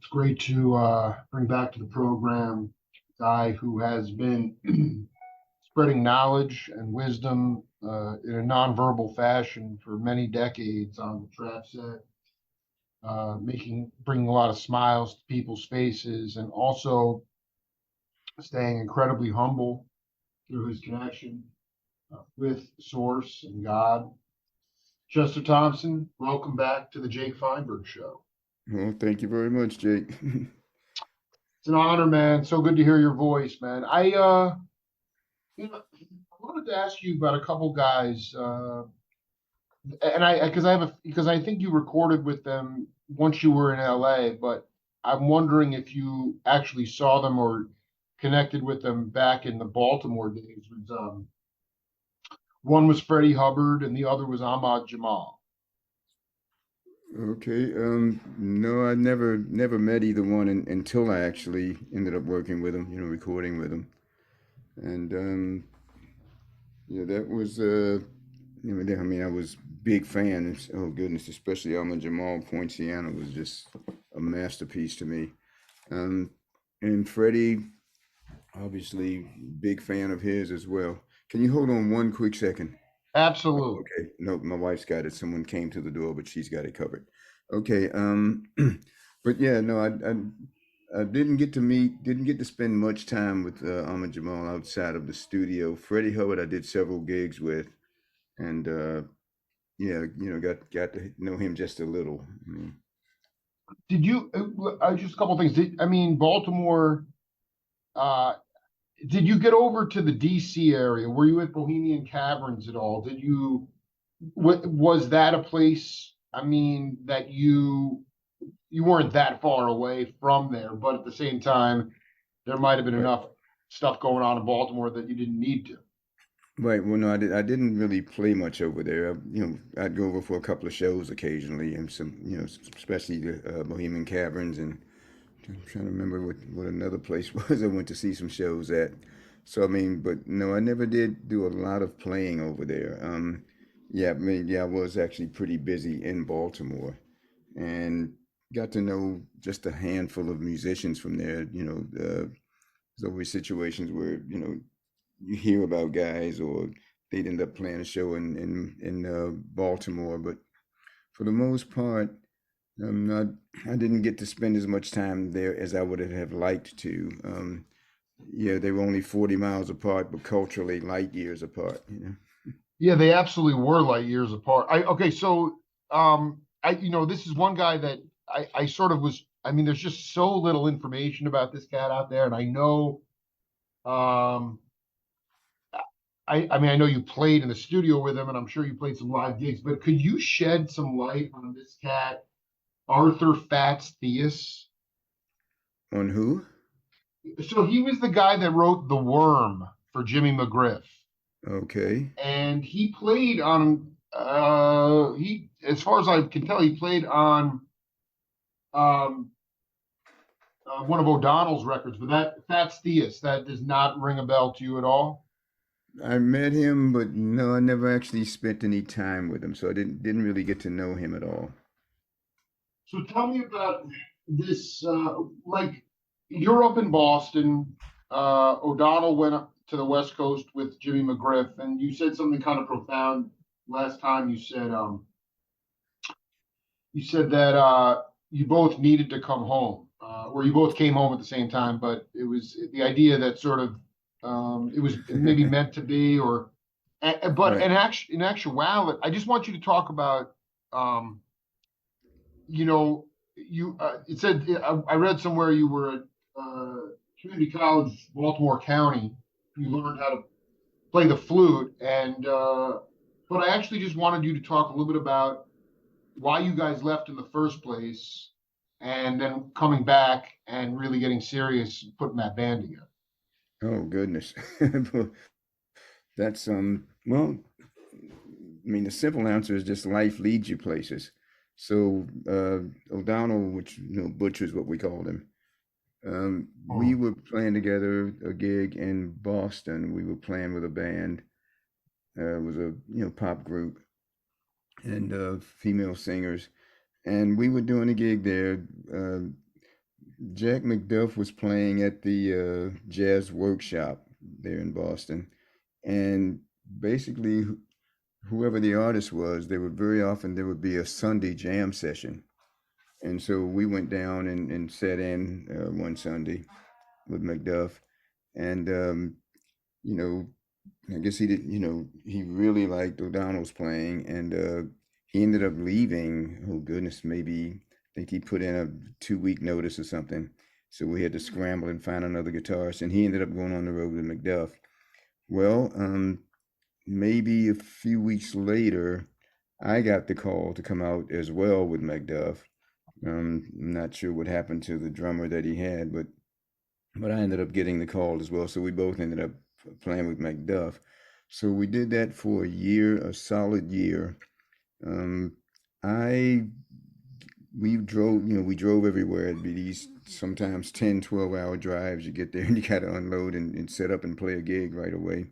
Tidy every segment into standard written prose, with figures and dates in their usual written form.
It's great to bring back to the program a guy who has been spreading knowledge and wisdom in a nonverbal fashion for many decades on the trap set, bringing a lot of smiles to people's faces, and also staying incredibly humble through his connection with Source and God. Chester Thompson, welcome back to the Jake Feinberg Show. Well, thank you very much, Jake. It's an honor, man. So good to hear your voice, man. I wanted to ask you about a couple guys, and because I think you recorded with them once you were in LA, but I'm wondering if you actually saw them or connected with them back in the Baltimore days. One was Freddie Hubbard and the other was Ahmad Jamal. Okay. No, I never met either one until I actually ended up working with them, recording with them. And yeah, that was I mean, I was big fan. Oh goodness, especially Alma Jamal Poinciana was just a masterpiece to me. Um, and Freddie, obviously, big fan of his as well. Can you hold on one quick second? Absolutely. Okay. Nope, my wife's got it. Someone came to the door, but she's got it covered. Okay. But yeah, no, I didn't get to spend much time with Ahmad Jamal outside of the studio. Freddie Hubbard, I did several gigs with, and yeah, got to know him just a little. I mean, Did you? Just a couple things. Baltimore. Uh, did you get over to the DC area? Were you at Bohemian Caverns at all? Was that a place? That you weren't that far away from there, but at the same time, there might have been right, enough stuff going on in Baltimore that you didn't need to. right. Well, no, I didn't really play much over there. I'd go over for a couple of shows occasionally, and some, especially the Bohemian Caverns, and I'm trying to remember what another place was I went to see some shows at. So I mean, but no, I never did do a lot of playing over there. Yeah, I mean, yeah, I was actually pretty busy in Baltimore, and got to know just a handful of musicians from there. There's always situations where you hear about guys or they'd end up playing a show in Baltimore, but for the most part, I'm not. I didn't get to spend as much time there as I would have liked to. Yeah, they were only 40 miles apart, but culturally light years apart. Yeah, they absolutely were light years apart. This is one guy that I sort of was. There's just so little information about this cat out there, and I know. Um, I know you played in the studio with him, and I'm sure you played some live gigs. But could you shed some light on this cat, Arthur Fats Theus? On who? So he was the guy that wrote The Worm for Jimmy McGriff, Okay. and he played on. He, as far as I can tell, he played on um, one of O'Donnell's records. But that Fats Theus, that does not ring a bell to you at all. I met him, but no, I never actually spent any time with him, so I didn't really get to know him at all. So tell me about this. Like you're up in Boston. O'Donnell went up to the West Coast with Jimmy McGriff, and you said something kind of profound last time. You said that you both needed to come home, or you both came home at the same time, but it was the idea that sort of it was maybe meant to be, or but Right. in actuality, I just want you to talk about um, you know, you it said I read somewhere you were at community college, Baltimore County. You learned how to play the flute, and but I actually just wanted you to talk a little bit about why you guys left in the first place, and then coming back and really getting serious, and putting that band together. Oh goodness. That's well, I mean the simple answer is just life leads you places. So O'Donnell, which Butcher is what we called him. We Oh, were playing together a gig in Boston. We were playing with a band. It was a pop group and female singers, and we were doing a gig there. Uh, Jack McDuff was playing at the Jazz Workshop there in Boston, and basically, whoever the artist was, they would very often there would be a Sunday jam session, and so we went down and sat in one Sunday with McDuff, and you know, I guess he did, he really liked O'Donnell's playing, and he ended up leaving. Oh goodness, maybe I think he put in a 2 week notice or something. So we had to scramble and find another guitarist, and he ended up going on the road with McDuff. Well, maybe a few weeks later, I got the call to come out as well with McDuff. I'm not sure what happened to the drummer that he had, but I ended up getting the call as well. So we both ended up playing with McDuff. So we did that for a year, a solid year. Um, I we drove everywhere. It'd be these sometimes 10, 12 hour drives. You get there and you got to unload and set up and play a gig right away.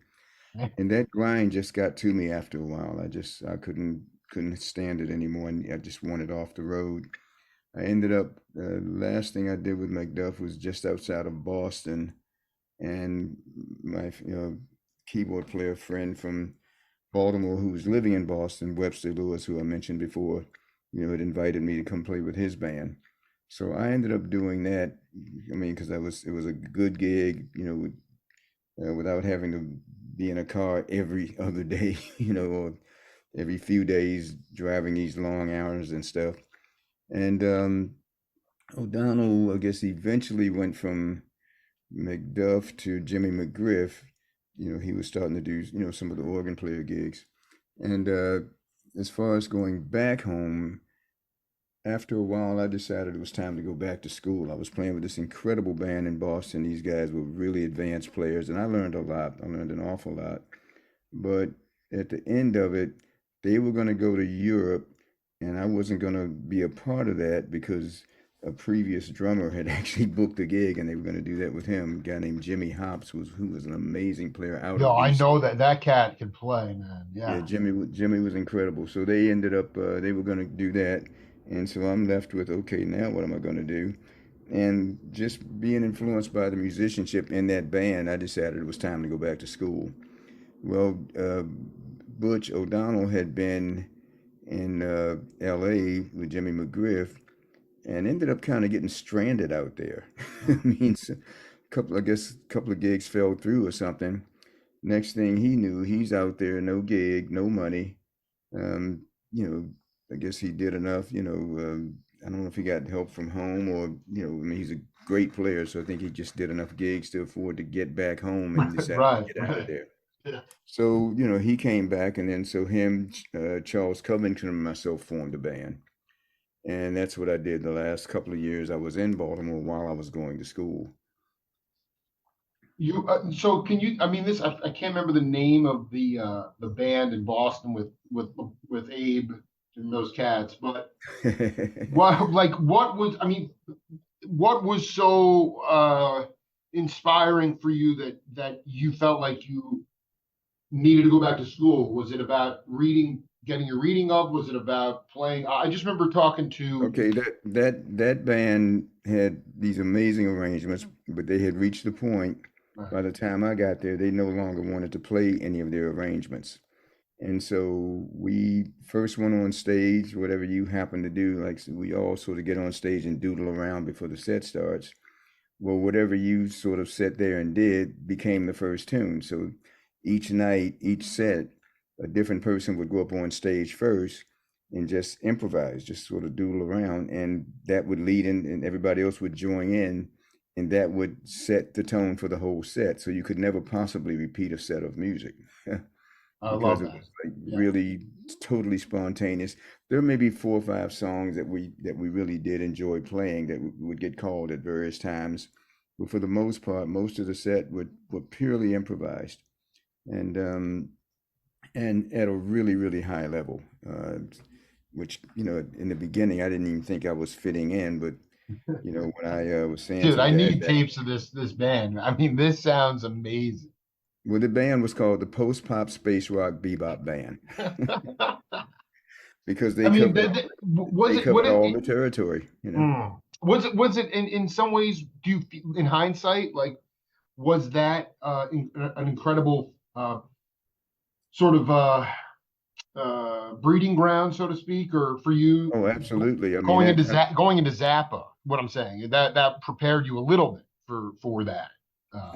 And that grind just got to me after a while. I couldn't stand it anymore, and I just wanted off the road. I ended up last thing I did with McDuff was just outside of Boston, and my keyboard player friend from Baltimore who was living in Boston, Webster Lewis, who I mentioned before, had invited me to come play with his band. So I ended up doing that. I mean, because it was a good gig, without having to be in a car every other day, or every few days driving these long hours and stuff. And O'Donnell, I guess, eventually went from McDuff to Jimmy McGriff. He was starting to do, some of the organ player gigs. And as far as going back home, after a while, I decided it was time to go back to school. I was playing with this incredible band in Boston. These guys were really advanced players, and I learned a lot. I learned an awful lot. But at the end of it, they were going to go to Europe, and I wasn't going to be a part of that because a previous drummer had actually booked a gig, and they were going to do that with him. A guy named Jimmy Hops, who was an amazing player out Yo, of I BC. know that cat can play, man. Yeah, Yeah. Jimmy was incredible. So they ended up they were going to do that, and so I'm left with, okay, now what am I going to do? And just being influenced by the musicianship in that band, I decided it was time to go back to school. Well, Butch O'Donnell had been in L.A. with Jimmy McGriff and ended up kind of getting stranded out there. I mean, I guess a couple of gigs fell through or something. Next thing he knew, he's out there, no gig, no money. Um, you know, I guess he did enough. I don't know if he got help from home or, I mean, he's a great player, so I think he just did enough gigs to afford to get back home and decided Right, to get out of right. there. Yeah. So, he came back, and then so him, Charles Covington, and myself formed a band. And that's what I did the last couple of years I was in Baltimore while I was going to school. So can you? I mean, I can't remember the name of the band in Boston with Abe and those cats, but what was? I mean, what was so inspiring for you that you felt like you needed to go back to school? Was it about reading, getting your reading up? Was it about playing? I just remember talking to. Okay, that band had these amazing arrangements, but they had reached the point by the time I got there, they no longer wanted to play any of their arrangements. And so we first went on stage, whatever you happen to do, like so we all sort of get on stage and doodle around before the set starts. Well, whatever you sort of sat there and did became the first tune. So each night, each set, a different person would go up on stage first and just improvise, just sort of doodle around, and that would lead in, and everybody else would join in, and that would set the tone for the whole set. So you could never possibly repeat a set of music. I Because love it that. was like Yeah. really totally spontaneous. There may be 4 or 5 songs that we really did enjoy playing that would get called at various times, but for the most part, most of the set were purely improvised, and at a really really high level. Which in the beginning I didn't even think I was fitting in, but when I was saying Dude, to the I guys need that tapes of this band. I mean, this sounds amazing. well, the band was called the Post Pop Space Rock Bebop Band because I they mean, covered was they it what covered it? all the territory. Mm. Was it in some ways, do you in hindsight, like, was that an incredible sort of breeding ground, so to speak, or for you Oh, absolutely. I mean, that Going into Zappa? What I'm saying, that prepared you a little bit for that.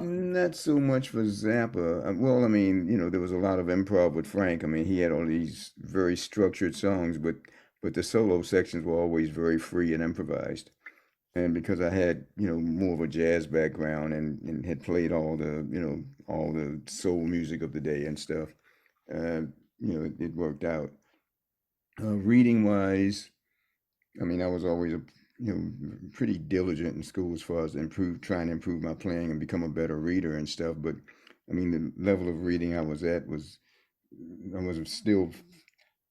not so much for Zappa. Well, I mean, there was a lot of improv with Frank. I mean, he had all these very structured songs, but the solo sections were always very free and improvised. And because I had, more of a jazz background and had played all the soul music of the day and stuff, uh, it worked out. Reading wise, I mean, I was always pretty diligent in school as far as trying to improve my playing and become a better reader and stuff. But I mean, the level of reading I was at I was still,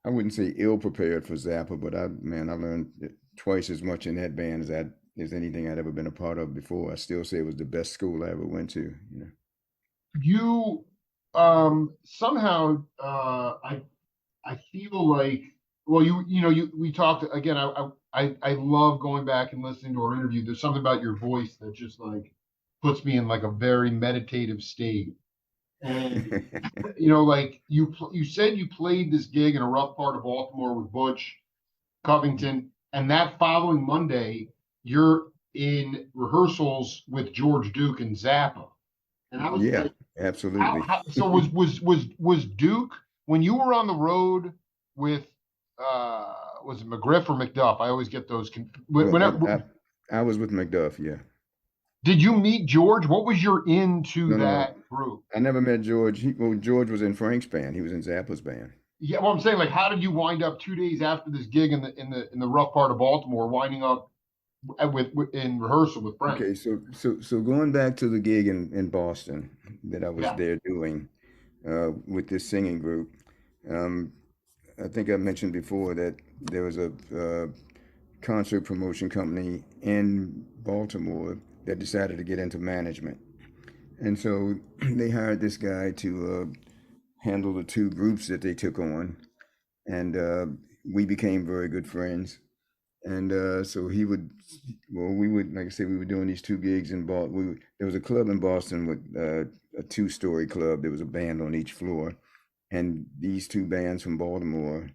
I wouldn't say ill prepared for Zappa, but I learned twice as much in that band as anything I'd ever been a part of before. I still say it was the best school I ever went to. You somehow I feel like, well, we talked again. I love going back and listening to our interview. There's something about your voice that just like puts me in like a very meditative state. And like you said you played this gig in a rough part of Baltimore with Butch Covington, and that following Monday you're in rehearsals with George Duke and Zappa. And I was Yeah, like, absolutely. so was Duke when you were on the road with was it McGriff or McDuff? I always get those. Well, Whenever I was with Macduff, yeah. did you meet George? What was your into No, no, no. that group? I never met George. George was in Frank's band. He was in Zappa's band. Yeah, well, I'm saying, like, how did you wind up 2 days after this gig in the rough part of Baltimore, winding up in rehearsal with Frank? Okay, so going back to the gig in Boston that I was Yeah. there doing with this singing group, um, I think I mentioned before that there was a concert promotion company in Baltimore that decided to get into management, and so they hired this guy to handle the two groups that they took on, and we became very good friends. And so we would, like I said, we were doing these two gigs in Boston. There was a club in Boston with a two-story club. There was a band on each floor, and these two bands from Baltimore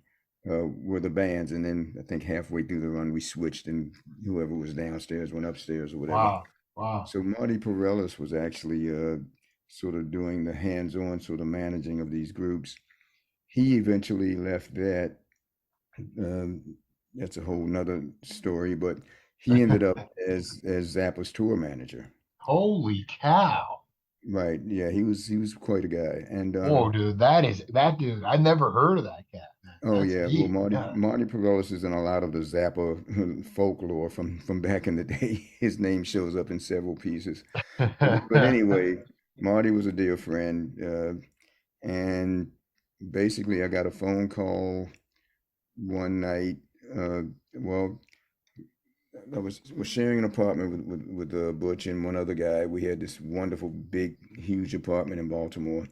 were the bands. And then I think halfway through the run, we switched, and whoever was downstairs went upstairs or whatever. Wow. Wow. So Marty Perellis was actually sort of doing the hands-on sort of managing of these groups. He eventually left that. Um, that's a whole nother story, but he ended up as Zappa's tour manager. Holy cow. Right. Yeah, he was quite a guy. And Whoa, dude, that dude. I never heard of that cat, man. oh That's yeah, well deep. Marty Yeah. Marty Perales is in a lot of the Zappa folklore from back in the day. His name shows up in several pieces. But anyway, Marty was a dear friend, and basically I got a phone call one night. Uh, well, I was sharing an apartment with Butch and one other guy. We had this wonderful, big, huge apartment in Baltimore.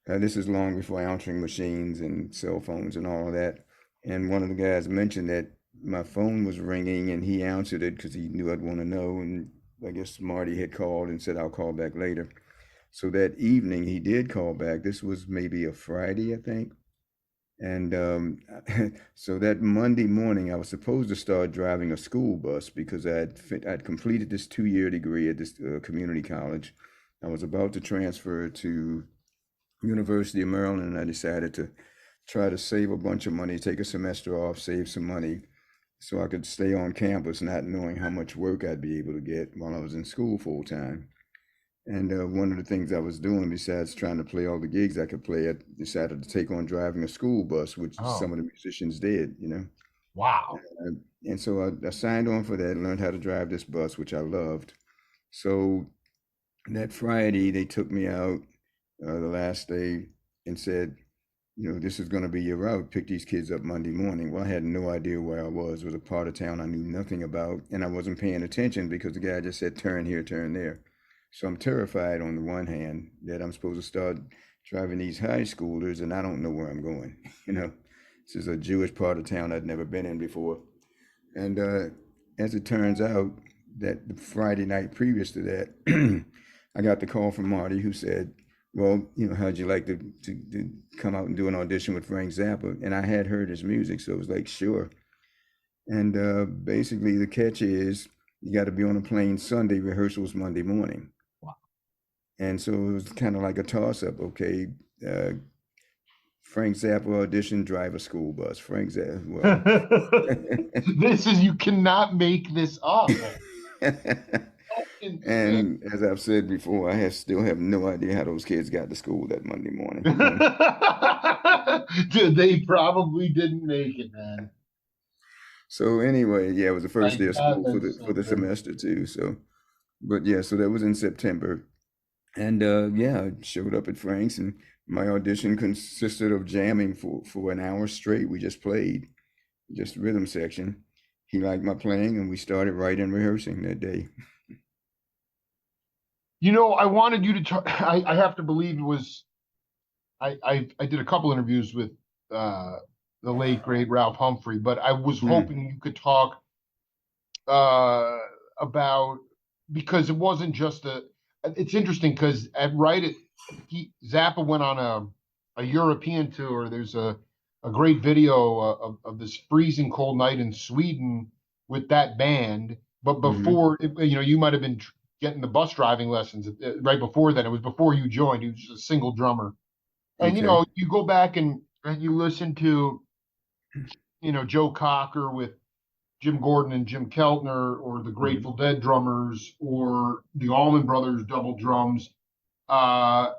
This is long before answering machines and cell phones and all of that. And one of the guys mentioned that my phone was ringing and he answered it because he knew I'd want to know. And I guess Marty had called and said, I'll call back later. So that evening he did call back. This was maybe a Friday, I think. And so that Monday morning, I was supposed to start driving a school bus because I'd completed this 2-year degree at this community college. I was about to transfer to University of Maryland, and I decided to try to save a bunch of money, take a semester off, save some money, so I could stay on campus, not knowing how much work I'd be able to get while I was in school full time. And one of the things I was doing, besides trying to play all the gigs I could play, I decided to take on driving a school bus, which some Oh, of the musicians did. wow. And so I signed on for that, learned how to drive this bus, which I loved. So that Friday, they took me out the last day and said, this is going to be your route. Pick these kids up Monday morning. Well, I had no idea where I was. It was a part of town I knew nothing about, and I wasn't paying attention because the guy just said, turn here, turn there. So I'm terrified on the one hand that I'm supposed to start driving these high schoolers and I don't know where I'm going. This is a Jewish part of town I'd never been in before. And as it turns out, that the Friday night previous to that, I got the call from Marty who said, "Well, how'd you like to come out and do an audition with Frank Zappa?" And I had heard his music, so it was like, sure. And basically, the catch is you got to be on a plane Sunday, rehearsals Monday morning. Wow. And so it was kind of like a toss up. Okay, uh, Frank Zappa audition, drive a school bus. Frank Zappa, well. You cannot make this up, man. So insane. And as I've said before, still have no idea how those kids got to school that Monday morning. Dude, they probably didn't make it, man. So anyway, yeah, it was the My first day of God, school for that's the so great. semester too. So, but yeah, so that was in September, and yeah, I showed up at Frank's, and my audition consisted of jamming for an hour straight. We just played, just rhythm section. He liked my playing, and we started writing and rehearsing that day. I wanted you to talk. I have to believe it was. I did a couple interviews with uh, the late great Ralph Humphrey, but I was Hmm. hoping you could talk uh, about, because it wasn't just a. It's interesting because Zappa went on a European tour. There's a great video of this freezing cold night in Sweden with that band. But Hmm. before, you might have been getting the bus driving lessons right before then. It was before you joined. He was just a single drummer. And Okay. you go back and you listen to Joe Cocker with Jim Gordon and Jim Keltner, or the Hmm. Grateful Dead drummers, or the Allman Brothers double drums. Uh,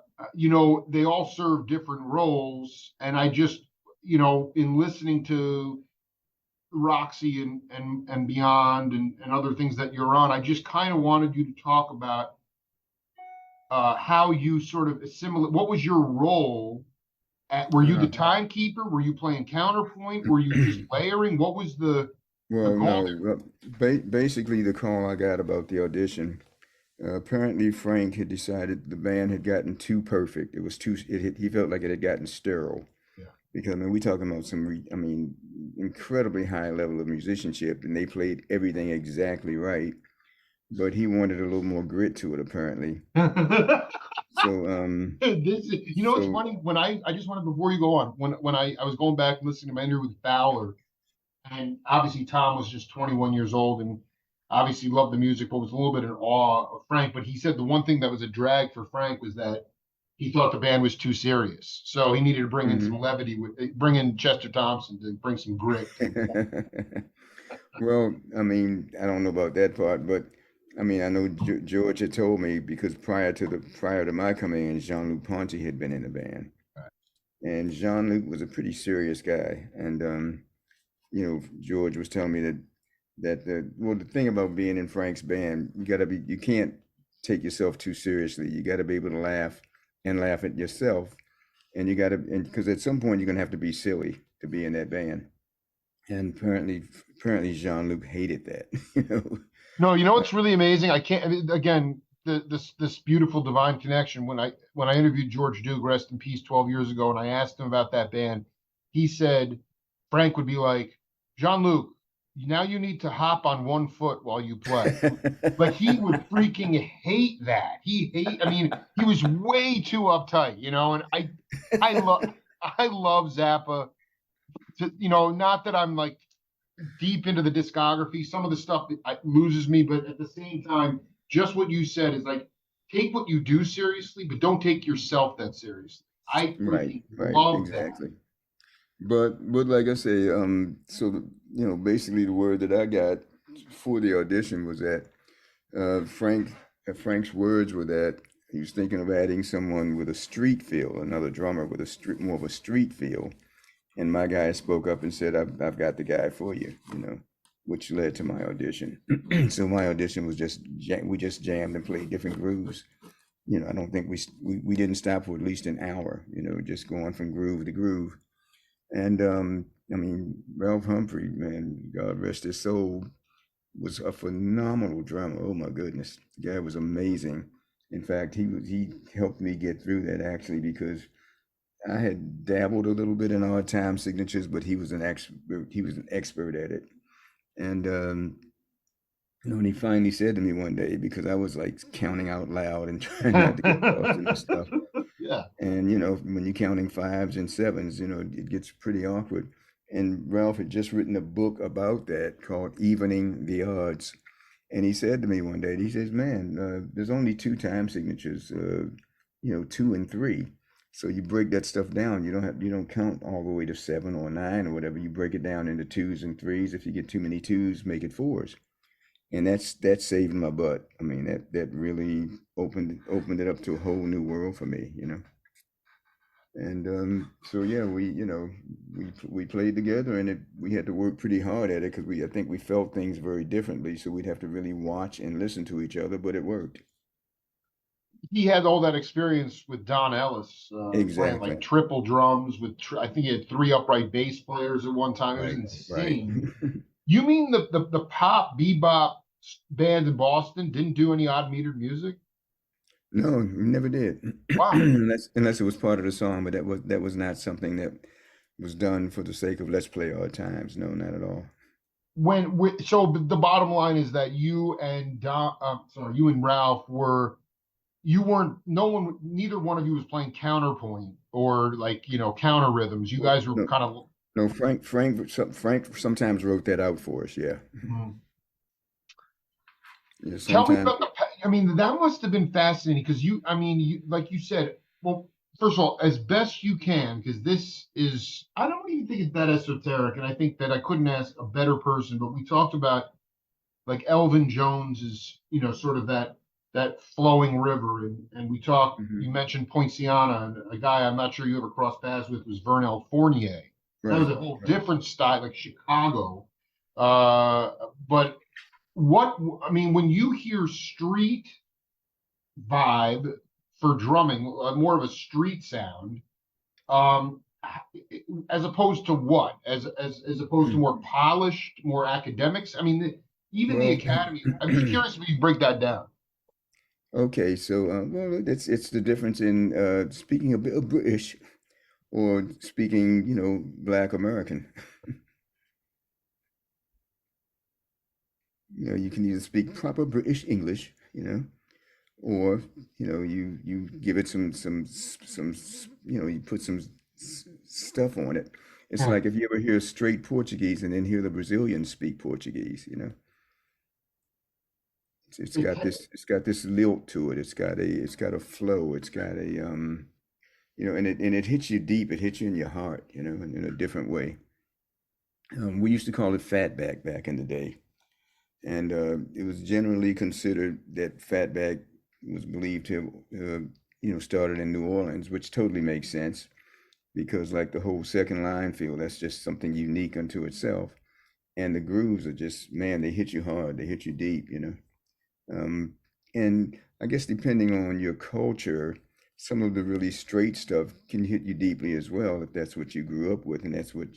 they all serve different roles, and I just, in listening to Roxy and Beyond and other things that you're on, I just kind of wanted you to talk about how you sort of assimilate. What was your role? Were you the Uh, timekeeper? Were you playing counterpoint? Were you just layering? What was the well, goal no. Basically, the call I got about the audition. Apparently, Frank had decided the band had gotten too perfect. It was too. He felt like it had gotten sterile. there? Because I mean, we talking about incredibly high level of musicianship, and they played everything exactly right. But he wanted a little more grit to it, apparently. Yeah. So, It's so funny, when I just wanted, before you go on, when I was going back and listening to my interview with Fowler, and obviously Tom was just 21 years old and obviously loved the music, but was a little bit in awe of Frank. But he said the one thing that was a drag for Frank was that he thought the band was too serious, so he needed to bring in some mhm. levity, bring in Chester Thompson to bring some grit to the band. Well, I mean, I don't know about that part, but I mean, I know George had told me because prior to my coming in, Jean-Luc Ponty had been in the band, and Jean-Luc was a pretty serious guy, and George was telling me the thing about being in Frank's band, you can't take yourself too seriously. You got to be able to laugh and laugh at yourself, and because at some point you're gonna have to be silly to be in that band. And apparently Jean-Luc hated that, No, what's really amazing? I can't. I mean, again, this beautiful divine connection. When I interviewed George Duke, rest in peace, 12 years ago, and I asked him about that band, he said Frank would be like, Jean-Luc, now you need to hop on one foot while you play. Like, he would freaking hate that. I mean, he was way too uptight, and I love I love Zappa. Not that I'm like deep into the discography. Some of the stuff loses me, but at the same time, just what you said is like, take what you do seriously, but don't take yourself that seriously. I Right, freaking right, love that. exactly. But like I say, basically the word that I got for the audition was that Frank's words were that he was thinking of adding someone with a street feel, another drummer with more of a street feel. And my guy spoke up and said, I've got the guy for you, which led to my audition. So my audition was we just jammed and played different grooves. I don't think we didn't stop for at least an hour, just going from groove to groove. And I mean, Ralph Humphrey, man, God rest his soul, was a phenomenal drummer. Oh my goodness, the guy was amazing. In fact, he helped me get through that actually because I had dabbled a little bit in odd time signatures, but he was an expert. He was an expert at it, and And he finally said to me one day, because I was like counting out loud and trying not to get lost in this stuff. Yeah. And when you're counting fives and sevens, it gets pretty awkward. And Ralph had just written a book about that called Evening the Odds. And he said to me one day, he says, "Man, there's only two time signatures, 2 and 3. So you break that stuff down. You don't count all the way to 7 or 9 or whatever. You break it down into twos and threes. If you get too many twos, make it fours." And that saved my butt. I mean, that really opened it up to a whole new world for me. And so yeah, we played together, and we had to work pretty hard at it because I think we felt things very differently. So we'd have to really watch and listen to each other, but it worked. He had all that experience with Don Ellis, playing like Exactly. triple drums with, I think he had three upright bass players at one time. It was Right. Right. insane. You mean the pop bebop band in Boston didn't do any odd metered music? No, we never did. Wow. Unless it was part of the song, but that was not something that was done for the sake of let's play odd times. No, not at all. So the bottom line is that you and Ralph you weren't no one neither one of you was playing counterpoint or like counter rhythms. You Well, guys were no, kind of. no. Frank sometimes wrote that out for us. Yeah, Mhm. yeah. Tell me Sometimes. about I mean, that must have been fascinating because I mean, like you said, well, first of all, as best you can, because this is, I don't even think it's that esoteric. And I think that I couldn't ask a better person, but we talked about like Elvin Jones is, sort of that flowing river. And Mhm. you mentioned Poinciana, and a guy I'm not sure you ever crossed paths with was Vernel Fournier. That was Right, a whole right. different style, like Chicago. But I mean, when you hear street vibe for drumming, more of a street sound, um, as opposed to what? As opposed to more polished, more academics? I mean, even the Well, academy. I'm just curious if you break that down. okay, so well, it's the difference in speaking a bit of British or speaking, Black American. You can either speak proper British English, or you give it you put some stuff on it. It's Hmm. like if you ever hear straight Portuguese and then hear the Brazilians speak Portuguese. It, It's got this lilt to it. It's got a flow. It's got a and it hits you deep. It hits you in your heart, in a different way. We used to call it fatback back in the day, and it was generally considered that fatback was believed to started in New Orleans, which totally makes sense because like the whole second line feel, that's just something unique unto itself. And the grooves are just, man, they hit you hard, they hit you deep. Um, and I guess depending on your culture, some of the really straight stuff can hit you deeply as well if that's what you grew up with and that's what.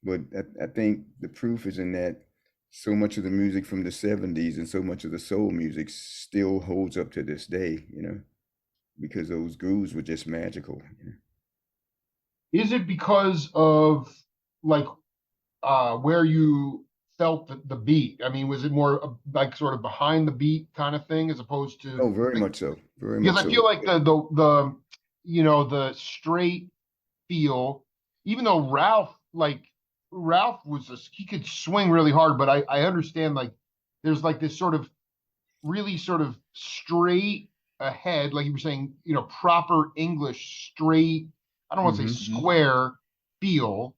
But I think the proof is in that so much of the music from the 70s and so much of the soul music still holds up to this day, because those grooves were just magical. is it because of like where you felt the beat? I mean, was it more like sort of behind the beat kind of thing as opposed to Oh, very like, much so. Very because much I so. feel like the straight feel, even though Ralph he could swing really hard, but I understand like there's like this sort of really sort of straight ahead, like you were saying, proper English straight. I don't want to say Hmm. square feel.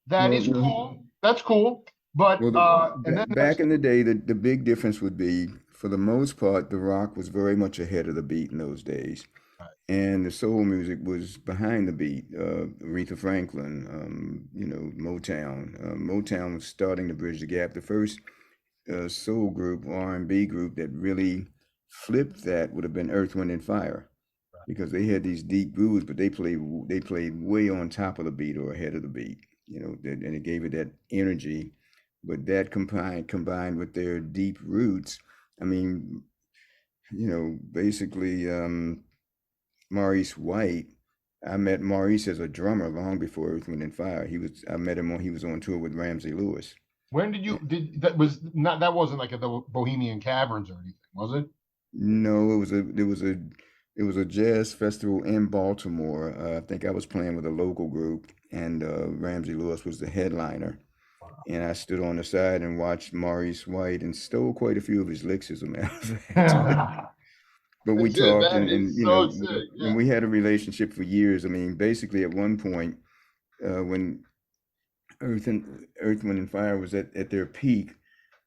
That Well, is well, cool. That's cool. But well, and then back in the day, the big difference would be, for the most part, the rock was very much ahead of the beat in those days, and the soul music was behind the beat. Aretha Franklin, Motown. Motown was starting to bridge the gap. The first soul group, R&B group that really flipped that would have been Earth, Wind and Fire, because they had these deep grooves, but they played way on top of the beat or ahead of the beat, and it gave it that energy. But that combined with their deep roots, I mean, basically, Maurice White. I met Maurice as a drummer long before Earth, Wind and Fire. I met him when he was on tour with Ramsey Lewis. When did that was not that wasn't like at the Bohemian Caverns or anything, was it? No, it was a jazz festival in Baltimore. I think I was playing with a local group, and Ramsey Lewis was the headliner. And I stood on the side and watched Maurice White and stole quite a few of his licks, as a matter of fact. But we That's it, talked, man. and He's you so know, sick. and Yeah. we had a relationship for years. I mean, basically, at one point, when Earth, Wind, and Fire was at their peak,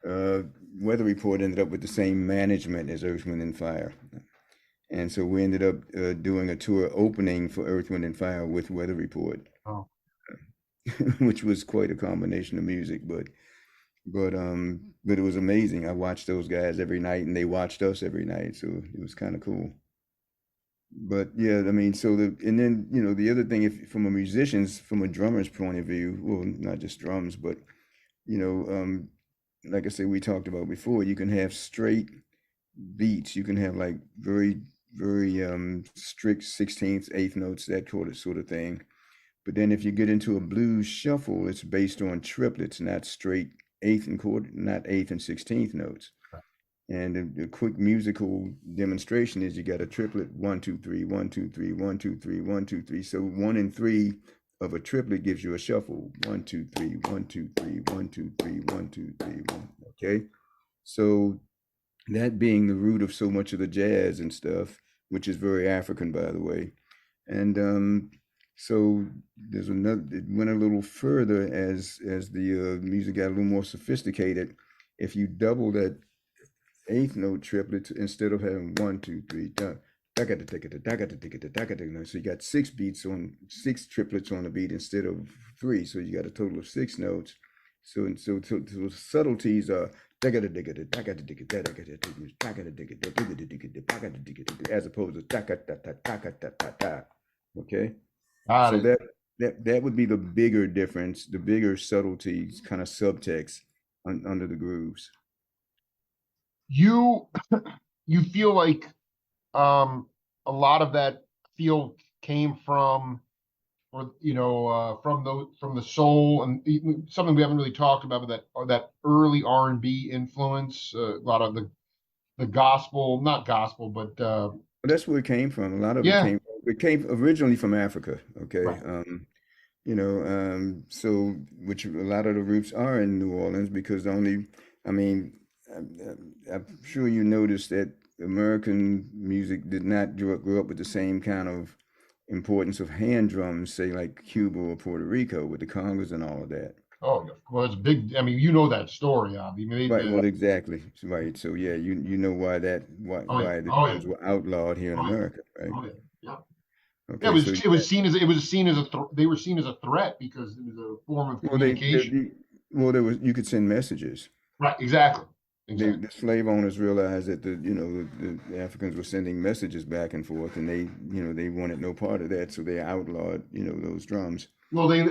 uh, Weather Report ended up with the same management as Earth, Wind, and Fire. And so we ended up doing a tour opening for Earth, Wind, and Fire with Weather Report, Oh, which was quite a combination of music, but it was amazing. I watched those guys every night, and they watched us every night, so it was kind of cool. But yeah, I mean, and then the other thing, if from a musician's, from a drummer's point of view, well, not just drums, but you know, um, like I said, we talked about before, you can have straight beats. You can have like very strict 16th, eighth notes, that sort of thing. But then if you get into a blues shuffle, it's based on triplets, not straight eighth and quarter, not eighth and 16th notes. And the quick musical demonstration is you got a triplet: one, two, three, one, two, three, one, two, three, one, two, three. So one and three of a triplet gives you a shuffle: one, two, three, one, two, three, one, two, three, one, two, three, one. Okay. So that being the root of so much of the jazz and stuff, which is very African, by the way. And so there's another. It went a little further as the music got a little more sophisticated. If you double that eighth note triplet, instead of having one, two, three, da, da, da, da, da, da, da, da, da, da, so you got six triplets on the beat instead of three. So you got a total of six notes. So subtleties are as opposed to. Okay, got so it. that would be the bigger difference, the bigger subtleties, kind of subtext under the grooves. You you feel like um a lot of that feel came from or from the soul and something we haven't really talked about, but that or that early R&B influence, a lot of the gospel, not gospel, but But that's where it came from. A lot of yeah, it came originally from Africa. Okay, right. so which a lot of the roots are in New Orleans because only, I mean, I'm sure you noticed that American music did not grow up with the same kind of importance of hand drums, say like Cuba or Puerto Rico with the congas and all of that. Oh, yeah. Well, it's big. I mean, you know that story. I mean, Right, well, exactly. Right. So yeah, you know why oh yeah, why the oh yeah, drums were outlawed here in oh yeah, America, right? oh yeah, yeah. Yeah, Okay, so it was seen as they were seen as a threat because it was a form of well communication. well there was, you could send messages. Right, exactly, exactly. The slave owners realized that the Africans were sending messages back and forth, and they wanted no part of that, so they outlawed those drums. Well, they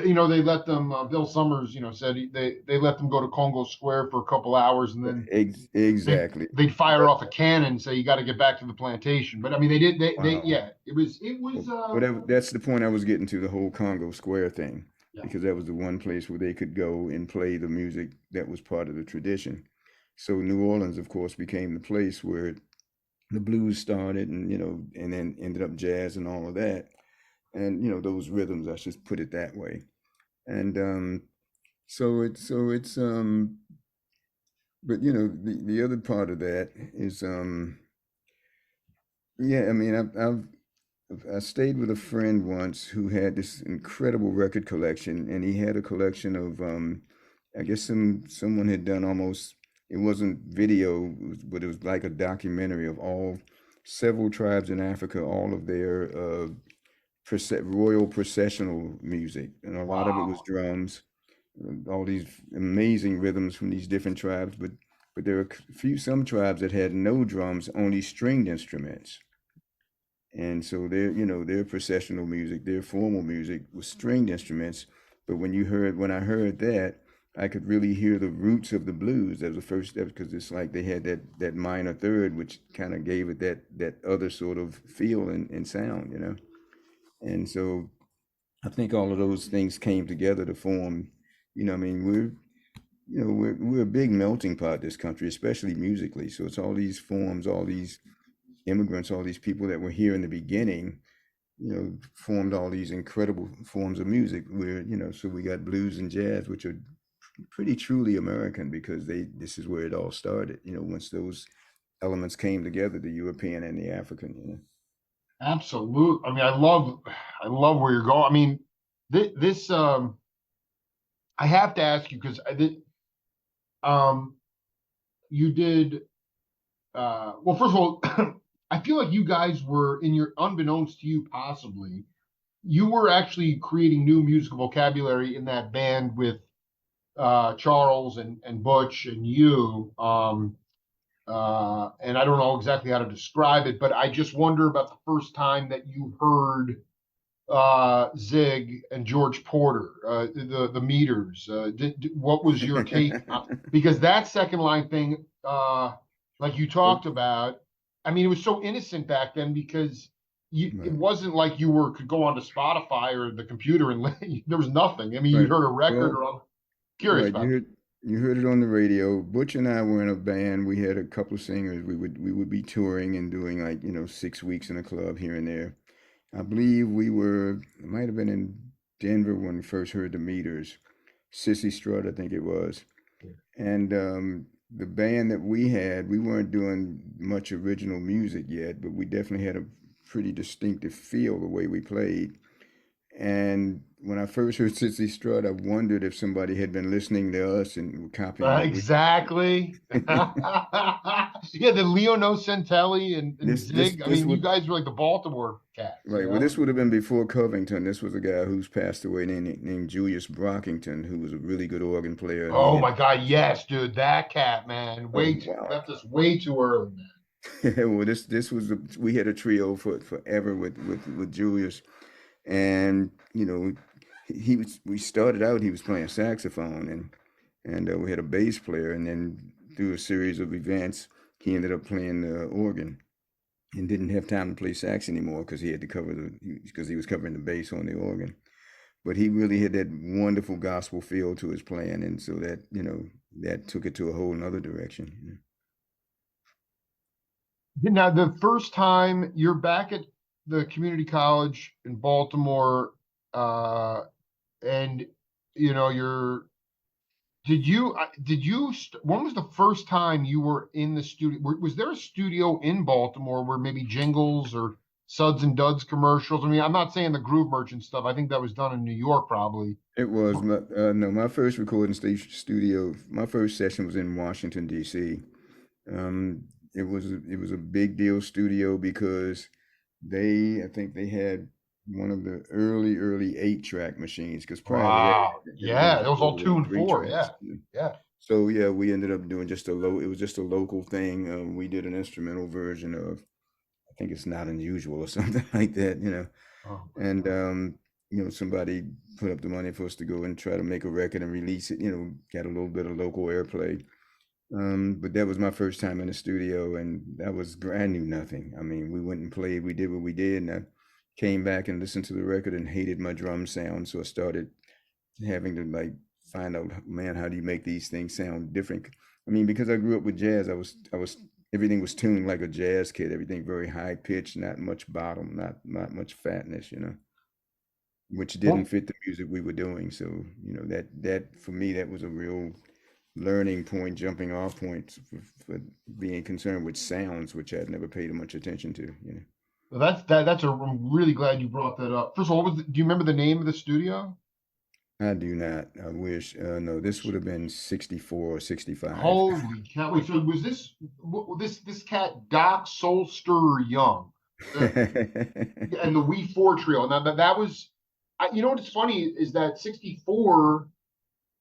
let them. Bill Summers, said they let them go to Congo Square for a couple hours, and then Exactly. they'd fire off a cannon and say you got to get back to the plantation. But I mean, they did. They Wow. yeah, it was. Well, that's the point I was getting to, the whole Congo Square thing, Yeah. because that was the one place where they could go and play the music that was part of the tradition. So New Orleans, of course, became the place where the blues started, and then ended up jazz and all of that, and those rhythms. I should put it that way. And but the other part of that is yeah, I mean, I stayed with a friend once who had this incredible record collection, and he had a collection of I guess someone had done almost, it wasn't video, but it was like a documentary of all several tribes in Africa, all of their royal processional music, and a lot of it was Wow. drums, all these amazing rhythms from these different tribes, but there were some tribes that had no drums, only stringed instruments. And so their processional music, their formal music was stringed instruments. But when I heard that, I could really hear the roots of the blues. That was the first step, because it's like they had that minor third, which kind of gave it that other sort of feel and sound. And so I think all of those things came together to form, I mean, we're a big melting pot, this country, especially musically. So it's all these forms, all these immigrants, all these people that were here in the beginning, formed all these incredible forms of music. So we got blues and jazz, which are pretty truly American because this is where it all started. Once those elements came together, the European and the African. Absolute. I mean, I love where you're going. I mean, this I have to ask you because I did. Um, you did. Well, first of all, I feel like you guys were in your unbeknownst to you, possibly, you were actually creating new musical vocabulary in that band with Charles and Butch and you. And I don't know exactly how to describe it, but I just wonder about the first time that you heard Zig and George Porter, the meters. What was your take? Because that second line thing, like you talked about, I mean, it was so innocent back then because it Right. wasn't like you could go onto Spotify or the computer and there was nothing. I mean, you Right. heard a record Well, or I'm curious right. about that. You heard it on the radio. Butch and I were in a band. We had a couple of singers. We would be touring and doing like, 6 weeks in a club here and there. I believe it might have been in Denver when we first heard the meters. Sissy Strut, I think it was. And the band that we had, we weren't doing much original music yet, but we definitely had a pretty distinctive feel the way we played. And when I first heard Sissy Strut, I wondered if somebody had been listening to us and copying what we. Exactly. Yeah, the Leo Nocentelli and This this Zig. I this mean, you would guys were like the Baltimore cats, you Right. Well, know? this would have been before Covington. This was a guy who's passed away named Julius Brockington, who was a really good organ player, and he Oh had. my God, yes, dude, that cat, man, Oh way too wow. left us way too early, man. Well, this was we had a trio for forever with Julius, and he was we started out he was playing saxophone and we had a bass player, and then through a series of events he ended up playing the organ and didn't have time to play sax anymore because he had to cover because he was covering the bass on the organ. But he really had that wonderful gospel feel to his playing, and so that took it to a whole nother direction. Now, the first time you're back at the community college in Baltimore, and you're when was the first time you were in the studio? Was there a studio in Baltimore where maybe Jingles or Suds and Duds commercials? I mean, I'm not saying the Groove Merchant stuff. I think that was done in New York, probably. It was no, my first recording studio. My first session was in Washington D.C. It was a big deal studio because I think they had one of the early 8-track machines because prior to that Wow. everything Yeah, was that was all recorded on tuned three for. tracks. Yeah. Yeah. So yeah, we ended up doing it was just a local thing. We did an instrumental version of, I think it's Not Unusual or something like that. Oh my And God. somebody put up the money for us to go and try to make a record and release it. Got a little bit of local airplay. But that was my first time in the studio, and I knew nothing. I mean, we went and played, we did what we did, and I came back and listened to the record and hated my drum sound. So I started having to like find out, man, how do you make these things sound different? I mean, because I grew up with jazz, I was everything was tuned like a jazz kid, everything very high pitched, not much bottom, not much fatness, which didn't Well, fit the music we were doing. So, that for me, that was a real learning point, jumping off point for being concerned with sounds, which I'd never paid much attention to. I'm really glad you brought that up. First of all, do you remember the name of the studio? I do not. I wish. No, this would have been 64 or 65. Holy cow! Wait, so was this cat Doc Solster Young, uh, and the We Four Trio? Now that was, you know what's funny is that '64.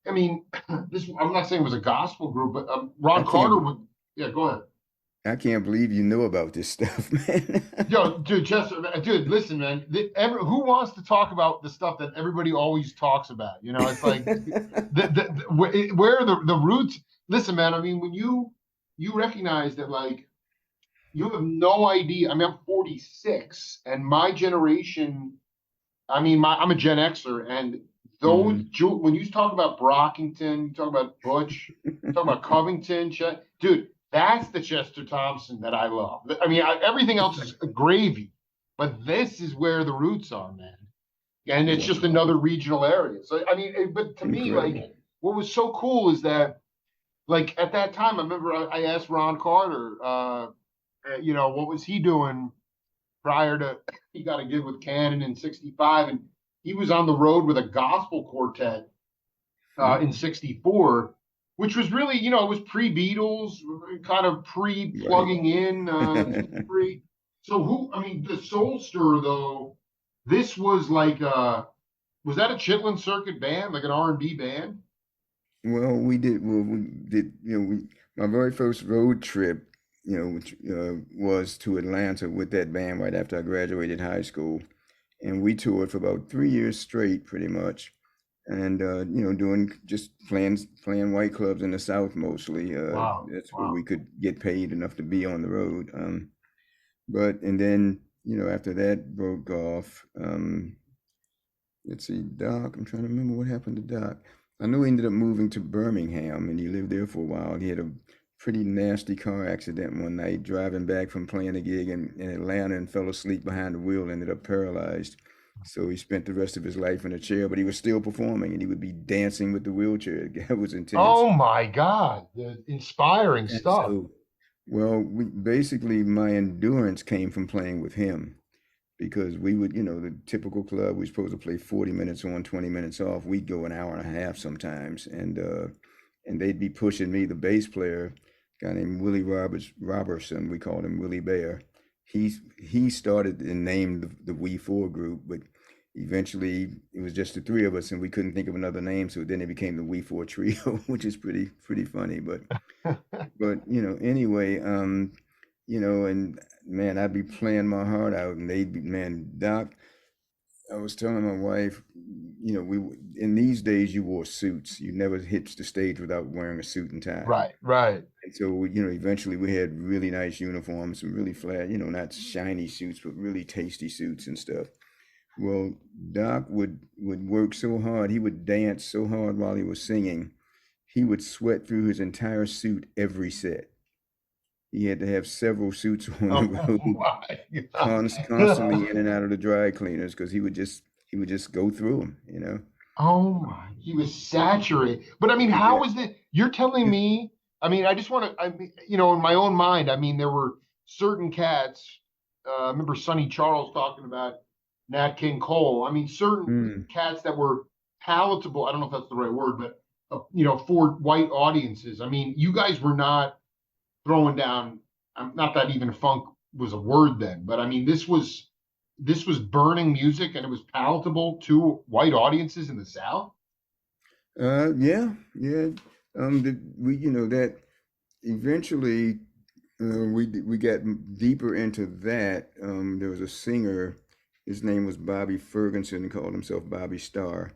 I mean, this I'm not saying it was a gospel group, but I Ron can't. Carter would. Yeah, go ahead. I can't believe you know about this stuff, man. Yo, dude, Chester, dude, listen, man. Who wants to talk about the stuff that everybody always talks about? It's like where are the roots? Listen, man. I mean, when you recognize that, like, you have no idea. I mean, I'm 46, and my generation. I mean, I'm a Gen Xer, and Hmm. when you talk about Brockington, you talk about Butch, talk about Covington, dude, that's the Chester Thompson that I love. I mean, everything else is gravy, but this is where the roots are, man. And it's just Wow. another regional area. So I mean, but to me, Incredible. like, what was so cool is that, like, at that time, I remember I asked Ron Carter, what was he doing prior to he got a gig with Cannon in '65, and he was on the road with a gospel quartet in Hmm. '64, which was really, it was pre-Beatles, kind of Right. pre-plugging in MP3. So I mean, the Soul Stir though, this was like, was that a Chitlin Circuit band, like an R&B band? Well, we did, my very first road trip, which was to Atlanta with that band right after I graduated high school. And we toured for about 3 years straight, pretty much. And, doing just playing white clubs in the South mostly. Wow, That's where we wow. could get paid enough to be on the road. And then, after that broke off, let's see, Doc. I'm trying to remember what happened to Doc. I know he ended up moving to Birmingham and he lived there for a while. He had a pretty nasty car accident one night driving back from playing a gig in Atlanta and fell asleep behind the wheel, ended up paralyzed. So he spent the rest of his life in a chair, but he was still performing and he would be dancing with the wheelchair. That was intense. Oh my God, the inspiring And stuff. well, basically my endurance came from playing with him because we would, the typical club, we are supposed to play 40 minutes on, 20 minutes off. We'd go an hour and a half sometimes. And they'd be pushing me, the bass player, a guy named Robertson, we called him Willie Bear. He started and named the We Four group, but eventually it was just the three of us and we couldn't think of another name. So then it became the We Four Trio, which is pretty funny. But anyway, and man, I'd be playing my heart out, and they'd be, man, Doc. I was telling my wife, we in these days you wore suits. You never hit the stage without wearing a suit and tie. Right, right. And so, eventually we had really nice uniforms, some really flat, not shiny suits, but really tasty suits and stuff. Well, Doc would work so hard. He would dance so hard while he was singing. He would sweat through his entire suit every set. He had to have several suits on the Oh road, my constantly in God. and out of the dry cleaners because he would just go through them. Oh my, he was saturated. But I mean, how Yeah. was it? You're telling me, I mean, I just want to, I mean, in my own mind, I mean, there were certain cats. I remember Sonny Charles talking about Nat King Cole. I mean, certain Mm. cats that were palatable. I don't know if that's the right word, but, for white audiences. I mean, you guys were not throwing down. Not that even funk was a word then, but I mean, this was burning music and it was palatable to white audiences in the South. Yeah, yeah. We, that eventually we got deeper into that. There was a singer. His name was Bobby Ferguson. He called himself Bobby Starr.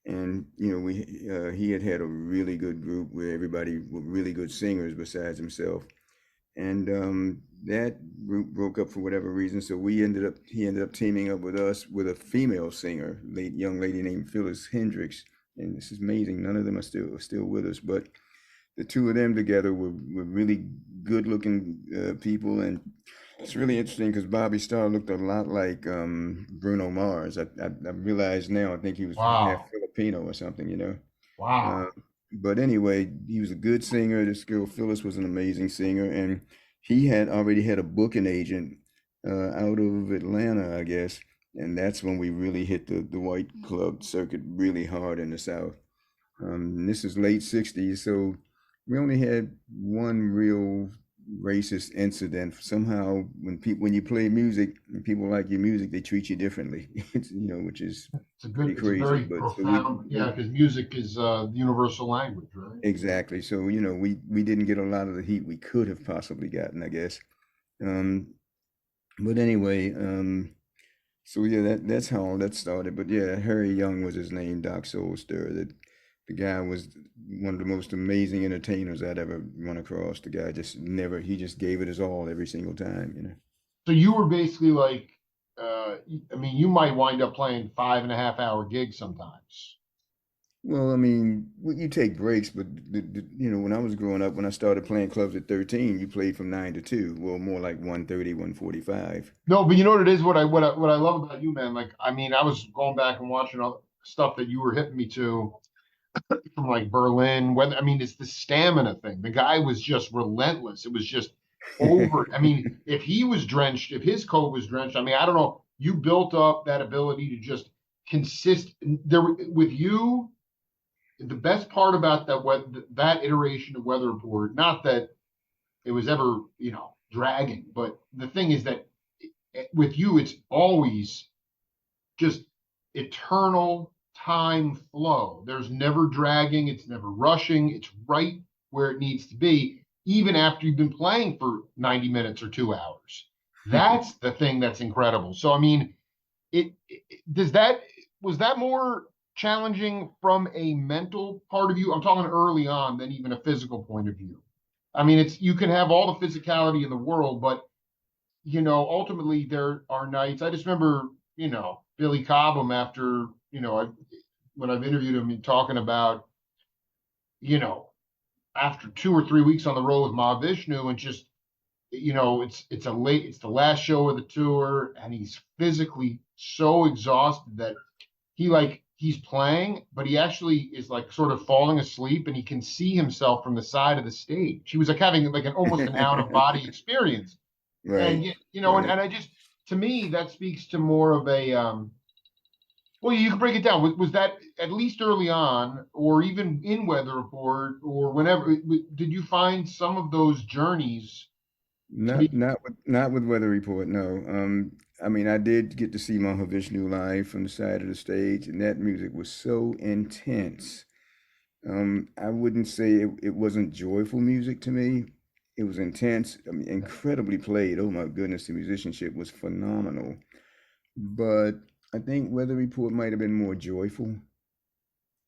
And he had a really good group where everybody were really good singers besides himself. And that group broke up for whatever reason. So he ended up teaming up with us with a female singer, late young lady named Phyllis Hendricks. And this is amazing. None of them are still with us, but the two of them together were really good looking people. And it's really interesting because Bobby Starr looked a lot like Bruno Mars. I realize now. I think he was half Wow. Filipino or something. Uh, Wow. but anyway, he was a good singer. This girl Phyllis was an amazing singer, and he had already had a booking agent out of Atlanta, I guess, and that's when we really hit the white club circuit really hard in the South. And this is late '60s, so we only had one real racist incident. Somehow, when you play music and people like your music, they treat you differently. Which is pretty It's a crazy. very But so we profound, yeah, because music is the universal language, right? Exactly. So, we didn't get a lot of the heat we could have possibly gotten, I guess. Um, but anyway, so yeah, that's how all that started. But yeah, Harry Young was his name, Doc Soulstir. The guy was one of the most amazing entertainers I'd ever run across. The guy he just gave it his all every single time. So you were basically like, I mean, you might wind up playing 5.5 hour gigs sometimes. Well, I mean, you take breaks, but when I was growing up, when I started playing clubs at 13, you played from 9 to 2. Well, more like 1:30, 1:45. No, but you know what it is. What I love about you, man. Like, I mean, I was going back and watching all stuff that you were hitting me to from like Berlin. When I mean, it's the stamina thing. The guy was just relentless. It was just over. I mean, if he was drenched, if his coat was drenched, I mean, I don't know. You built up that ability to just consist there with you. The best part about that iteration of Weather Report, not that it was ever, dragging, but the thing is that with you, it's always just eternal time flow. There's never dragging, it's never rushing, it's right where it needs to be, even after you've been playing for 90 minutes or 2 hours. That's the thing that's incredible. So, I mean, it does that was that more challenging from a mental part of you? I'm talking early on than even a physical point of view. I mean, it's you can have all the physicality in the world, but ultimately there are nights. I just remember, Billy Cobham after, when I've interviewed him and talking about, you know, after 2 or 3 weeks on the road with Mahavishnu and just, it's the last show of the tour and he's physically so exhausted that he's playing, but he actually is like sort of falling asleep and he can see himself from the side of the stage. He was like having like an almost an out of body experience. And Right, and right. I just to me that speaks to more of a well, you can break it down. Was that at least early on, or even in Weather Report, or whenever? Did you find some of those journeys to be? Not with Weather Report, no. I mean, I did get to see Mahavishnu live from the side of the stage, and that music was so intense. I wouldn't say it wasn't joyful music to me. It was intense, I mean, incredibly played. Oh my goodness, the musicianship was phenomenal. But I think Weather Report might have been more joyful,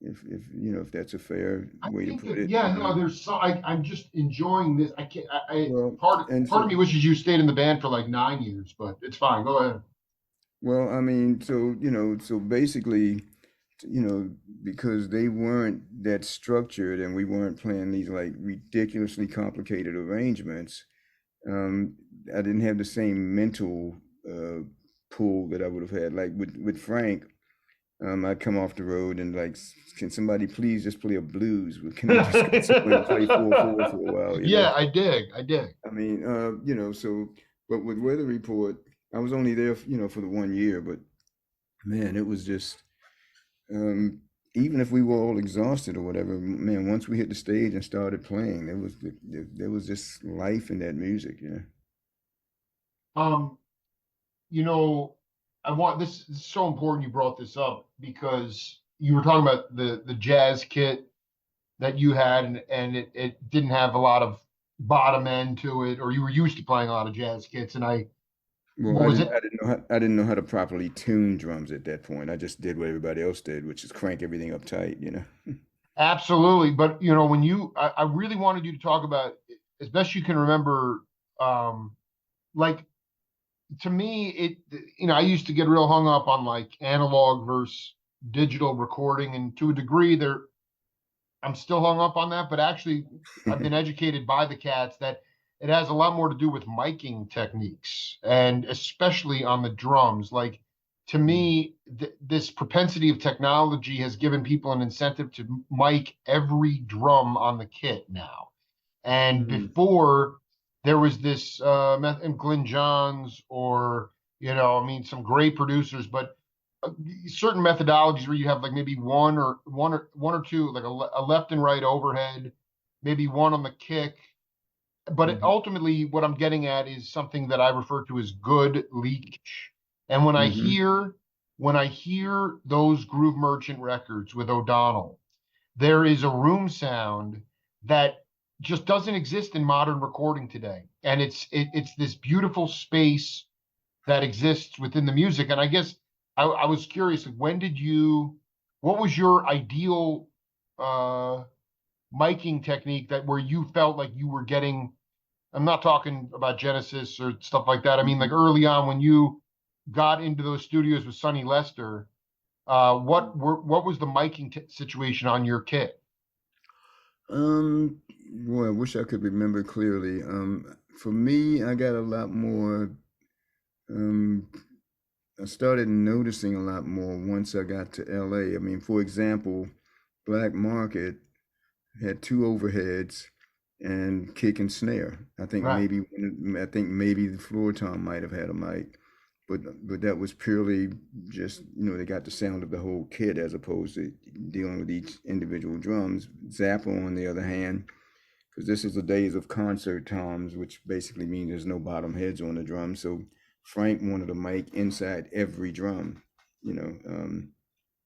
if that's a fair I way to think put that it. yeah, no, there's so I'm just enjoying this. I can't. Well, and Part of so me wishes you stayed in the band for like 9 years, but it's fine. Go ahead. Well, I mean, so basically, you know, because they weren't that structured and we weren't playing these like ridiculously complicated arrangements, um, I didn't have the same mental uh, pull that I would have had. Like with Frank, I'd come off the road and like, can somebody please just play a blues? Can we just go somewhere and play 4/4 for a while, you know? Yeah, I dig. I dig. I mean, but with Weather Report, I was only there, for the 1 year, but man, it was just um, even if we were all exhausted or whatever, man, once we hit the stage and started playing, there was just life in that music, yeah. Um, you know, I want this is so important you brought this up because you were talking about the jazz kit that you had and it didn't have a lot of bottom end to it, or you were used to playing a lot of jazz kits. And Well, what I was didn't it? I didn't know how to properly tune drums at that point. I just did what everybody else did, which is crank everything up tight. Absolutely. But when I really wanted you to talk about, as best you can remember, um, like to me, I used to get real hung up on like analog versus digital recording, and to a degree, I'm still hung up on that. But actually, I've been educated by the cats that it has a lot more to do with miking techniques, and especially on the drums. Like to me, this propensity of technology has given people an incentive to mic every drum on the kit now. And Mm-hmm. before there was this and Glyn Johns or I mean some great producers, but certain methodologies where you have like maybe one or two, like a left and right overhead, maybe one on the kick. But ultimately, what I'm getting at is something that I refer to as good leakage. And Mm-hmm. when I hear those Groove Merchant records with O'Donnell, there is a room sound that just doesn't exist in modern recording today, and it's this beautiful space that exists within the music. And I guess I was curious, like, what was your ideal uh miking technique that where you felt like you were getting, I'm not talking about Genesis or stuff like that, I mean like Mm-hmm. early on when you got into those studios with Sonny Lester, what was the miking situation on your kit? Um, Boy, I wish I could remember clearly. For me, I got a lot more. Um, I started noticing a lot more once I got to LA. I mean, for example, Black Market had two overheads and kick and snare. Right. I think maybe the floor tom might have had a mic, but that was purely just they got the sound of the whole kit as opposed to dealing with each individual drums. Zappa, on the other hand, because this is the days of concert toms, which basically means there's no bottom heads on the drum. So Frank wanted a mic inside every drum, you know, um,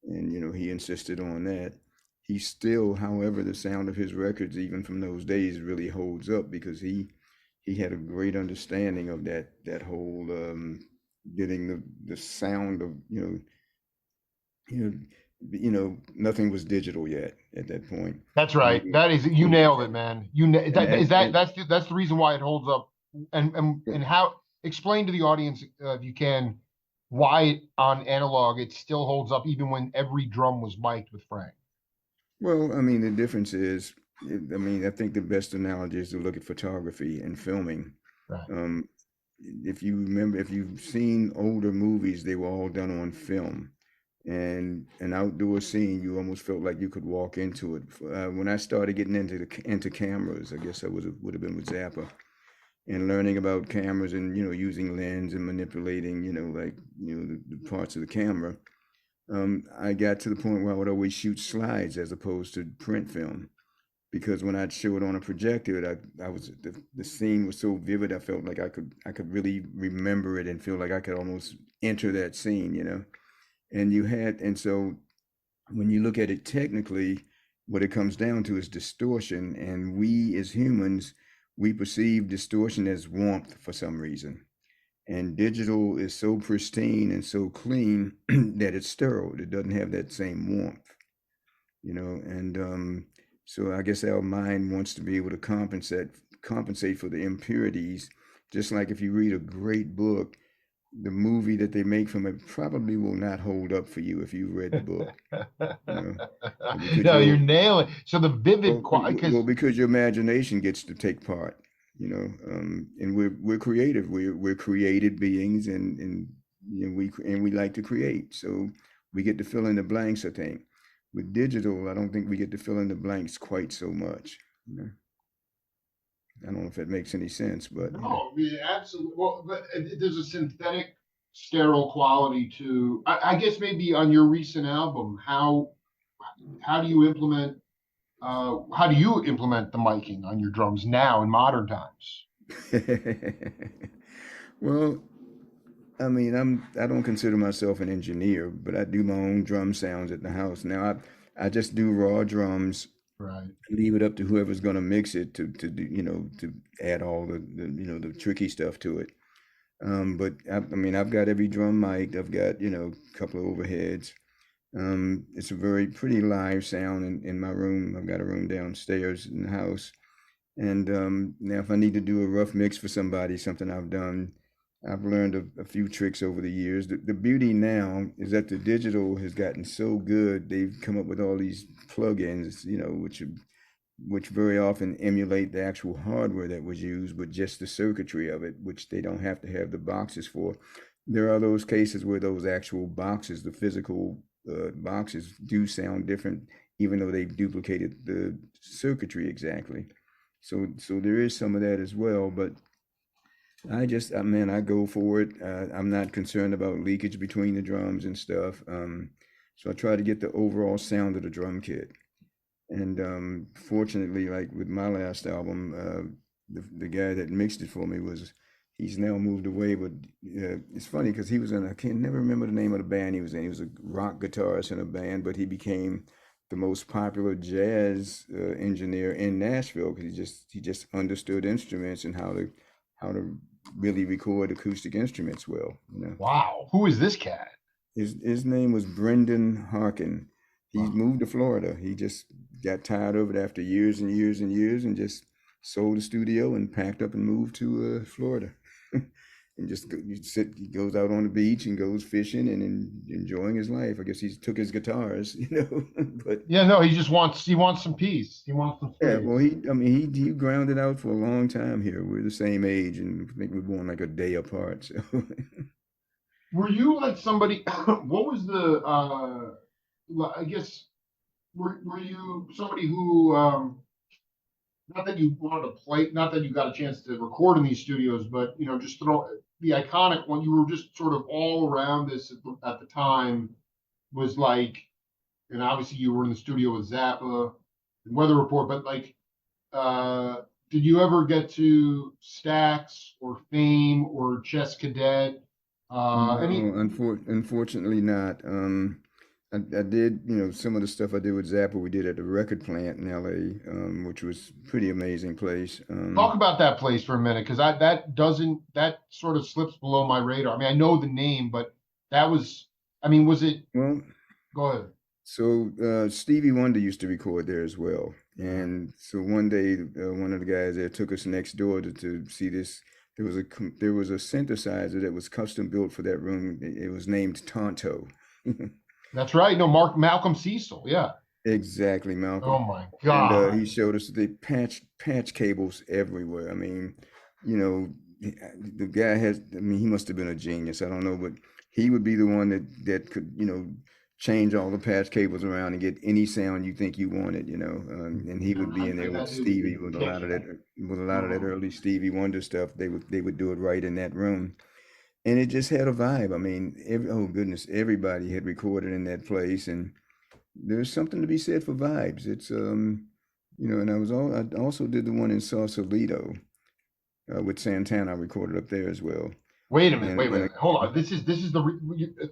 and he insisted on that. He still, however, the sound of his records, even from those days, really holds up because he had a great understanding of that whole getting the sound of you know nothing was digital yet at that point. That's And right. we That is, you nailed it, man. Is that and that's the reason why it holds up, and how explain to the audience, if you can, why on analog it still holds up even when every drum was mic'd with Frank. well, I mean, the difference is, I mean, I think the best analogy is to look at photography and filming. Right. Um, if you remember, if you've seen older movies, they were all done on film. And an outdoor scene, you almost felt like you could walk into it. When I started getting into cameras, I guess I would have been with Zappa and learning about cameras and using lens and manipulating like the parts of the camera. I got to the point where I would always shoot slides as opposed to print film because when I'd show it on a projector, I was the scene was so vivid. I felt like I could really remember it and feel like I could almost enter that scene. And so when you look at it technically, what it comes down to is distortion, and we as humans, we perceive distortion as warmth for some reason. And digital is so pristine and so clean that it's sterile. It doesn't have that same warmth. And so I guess our mind wants to be able to compensate for the impurities. Just like if you read a great book, the movie that they make from it probably will not hold up for you if you read the book, you know, because No, you're you'll nailing. So the vivid quality, well, because because your imagination gets to take part. And we're creative. We're created beings, and we like to create. So we get to fill in the blanks. I think with digital, I don't think we get to fill in the blanks quite so much. You know? I don't know if that makes any sense, but no, I mean, absolutely. Well, but there's a synthetic, sterile quality to. I guess maybe on your recent album, how do you implement how do you implement the miking on your drums now in modern times? well, I mean, I don't consider myself an engineer, but I do my own drum sounds at the house. Now I just do raw drums, Right. leave it up to whoever's gonna mix it to do, to add all the the tricky stuff to it. But I mean, I've got every drum mic. I've got a couple of overheads. It's a very pretty live sound in my room. I've got a room downstairs in the house. And now, if I need to do a rough mix for somebody, something I've done, I've learned a few tricks over the years. The beauty now is that the digital has gotten so good, they've come up with all these plugins, which very often emulate the actual hardware that was used, but just the circuitry of it, which they don't have to have the boxes for. There are those cases where those actual boxes, the physical boxes, do sound different, even though they've duplicated the circuitry exactly. So there is some of that as well, but man, I go for it. I'm not concerned about leakage between the drums and stuff. So I try to get the overall sound of the drum kit. And fortunately, like with my last album, the guy that mixed it for me he's now moved away. But it's funny because I can't never remember the name of the band he was in. He was a rock guitarist in a band, but he became the most popular jazz engineer in Nashville because he just understood instruments and how to really record acoustic instruments well. Wow. Who is this cat? His name was Brendan Harkin. He's Wow. moved to Florida. He just got tired of it after years and years and years and just sold the studio and packed up and moved to Florida. and just you sit. He goes out on the beach and goes fishing and enjoying his life. I guess he took his guitars, but Yeah, no, he wants some peace. He wants some yeah. Well, space. I mean, he grounded out for a long time here. We're the same age, and I think we're born like a day apart. So Were you like somebody? What was the? I guess were you somebody who not that you wanted to play, not that you got a chance to record in these studios, but just throw the iconic one. You were just sort of all around this at the time was like, and obviously you were in the studio with Zappa and Weather Report, but like, uh, did you ever get to Stax or Fame or Chess Cadet? Any? no, unfortunately not. I did, some of the stuff I did with Zappa, we did at the record plant in LA, which was pretty amazing place. Talk about that place for a minute, because that sort of slips below my radar. I mean, I know the name, but that was, I mean, was it? Well, Go ahead. so Stevie Wonder used to record there as well. And so one day, one of the guys there took us next door to see this. There was a synthesizer that was custom built for that room. It was named Tonto. That's right. No, Malcolm Cecil. Yeah. Exactly, Oh Malcolm. my And God. he showed us the patch cables everywhere. I mean, you know, the guy has. I mean, he must have been a genius. I don't know, but he would be the one that could, change all the patch cables around and get any sound you think you wanted. And he would be in there with That dude Stevie could with a kick lot of you. that Mhm. early Stevie Wonder stuff. They would do it right in that room, and it just had a vibe. I mean, oh goodness, everybody had recorded in that place, and there's something to be said for vibes. It's and I also did the one in Sausalito with Santana. I recorded up there as well. Wait a minute. And Wait, wait, and wait. Hold on. This is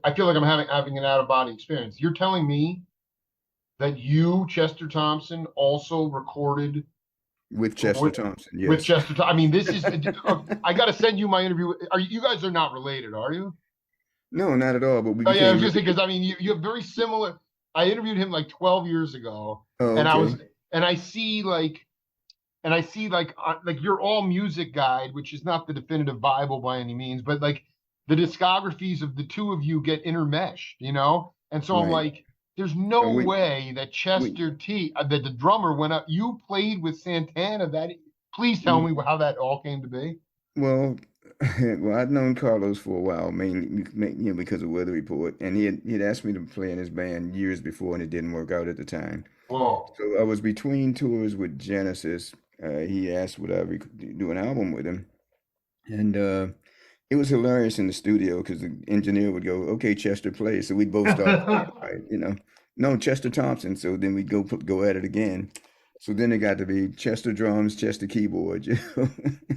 I feel like I'm having an out of body experience. You're telling me that you, Chester Thompson, also recorded with Chester with, Thompson, with yes. Chester. I mean, this is. I got to send you my interview. Are you guys are not related, are you? No, not at all. But we Oh yeah, I became was just really thinking good. because I mean, you have very similar. I interviewed him like 12 years ago, Oh, and I was, okay. and I see like, like your All Music Guide, which is not the definitive Bible by any means, but like the discographies of the two of you get intermeshed. And so I'm Right. like, there's Oh, no way that we Chester that the drummer went up. You played with Santana. Please tell me how that all came to be. well, well, I'd known Carlos for a while, mainly because of Weather Report, and he had asked me to play in his band years before, and it didn't work out at the time. Whoa. So I was between tours with Genesis. He asked would I do an album with him, and it was hilarious in the studio because the engineer would go, "Okay, Chester, play." So we'd both start playing, right? No, Chester Thompson. So then we'd go at it again. So then it got to be Chester drums, Chester keyboard,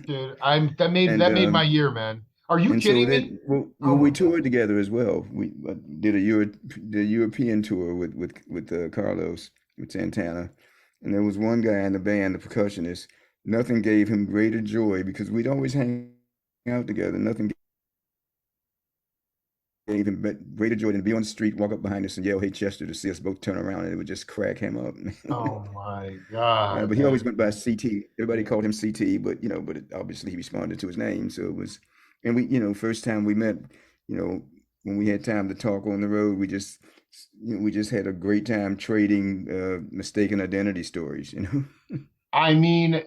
Dude, I'm that made and that made my year, man. Are you and so kidding me? that well, Oh we my God. toured together as well. We did the European tour with Carlos with Santana, and there was one guy in the band, the percussionist. Nothing gave him greater joy because we'd always hang out together. Nothing gave him greater joy than to be on the street, walk up behind us, and yell, "Hey, Chester!" to see us both turn around, and it would just crack him up. Oh my God, But he always man. went by CT. Everybody called him CT, but obviously he responded to his name. So it was, and first time we met, when we had time to talk on the road, we just had a great time trading mistaken identity stories. I mean,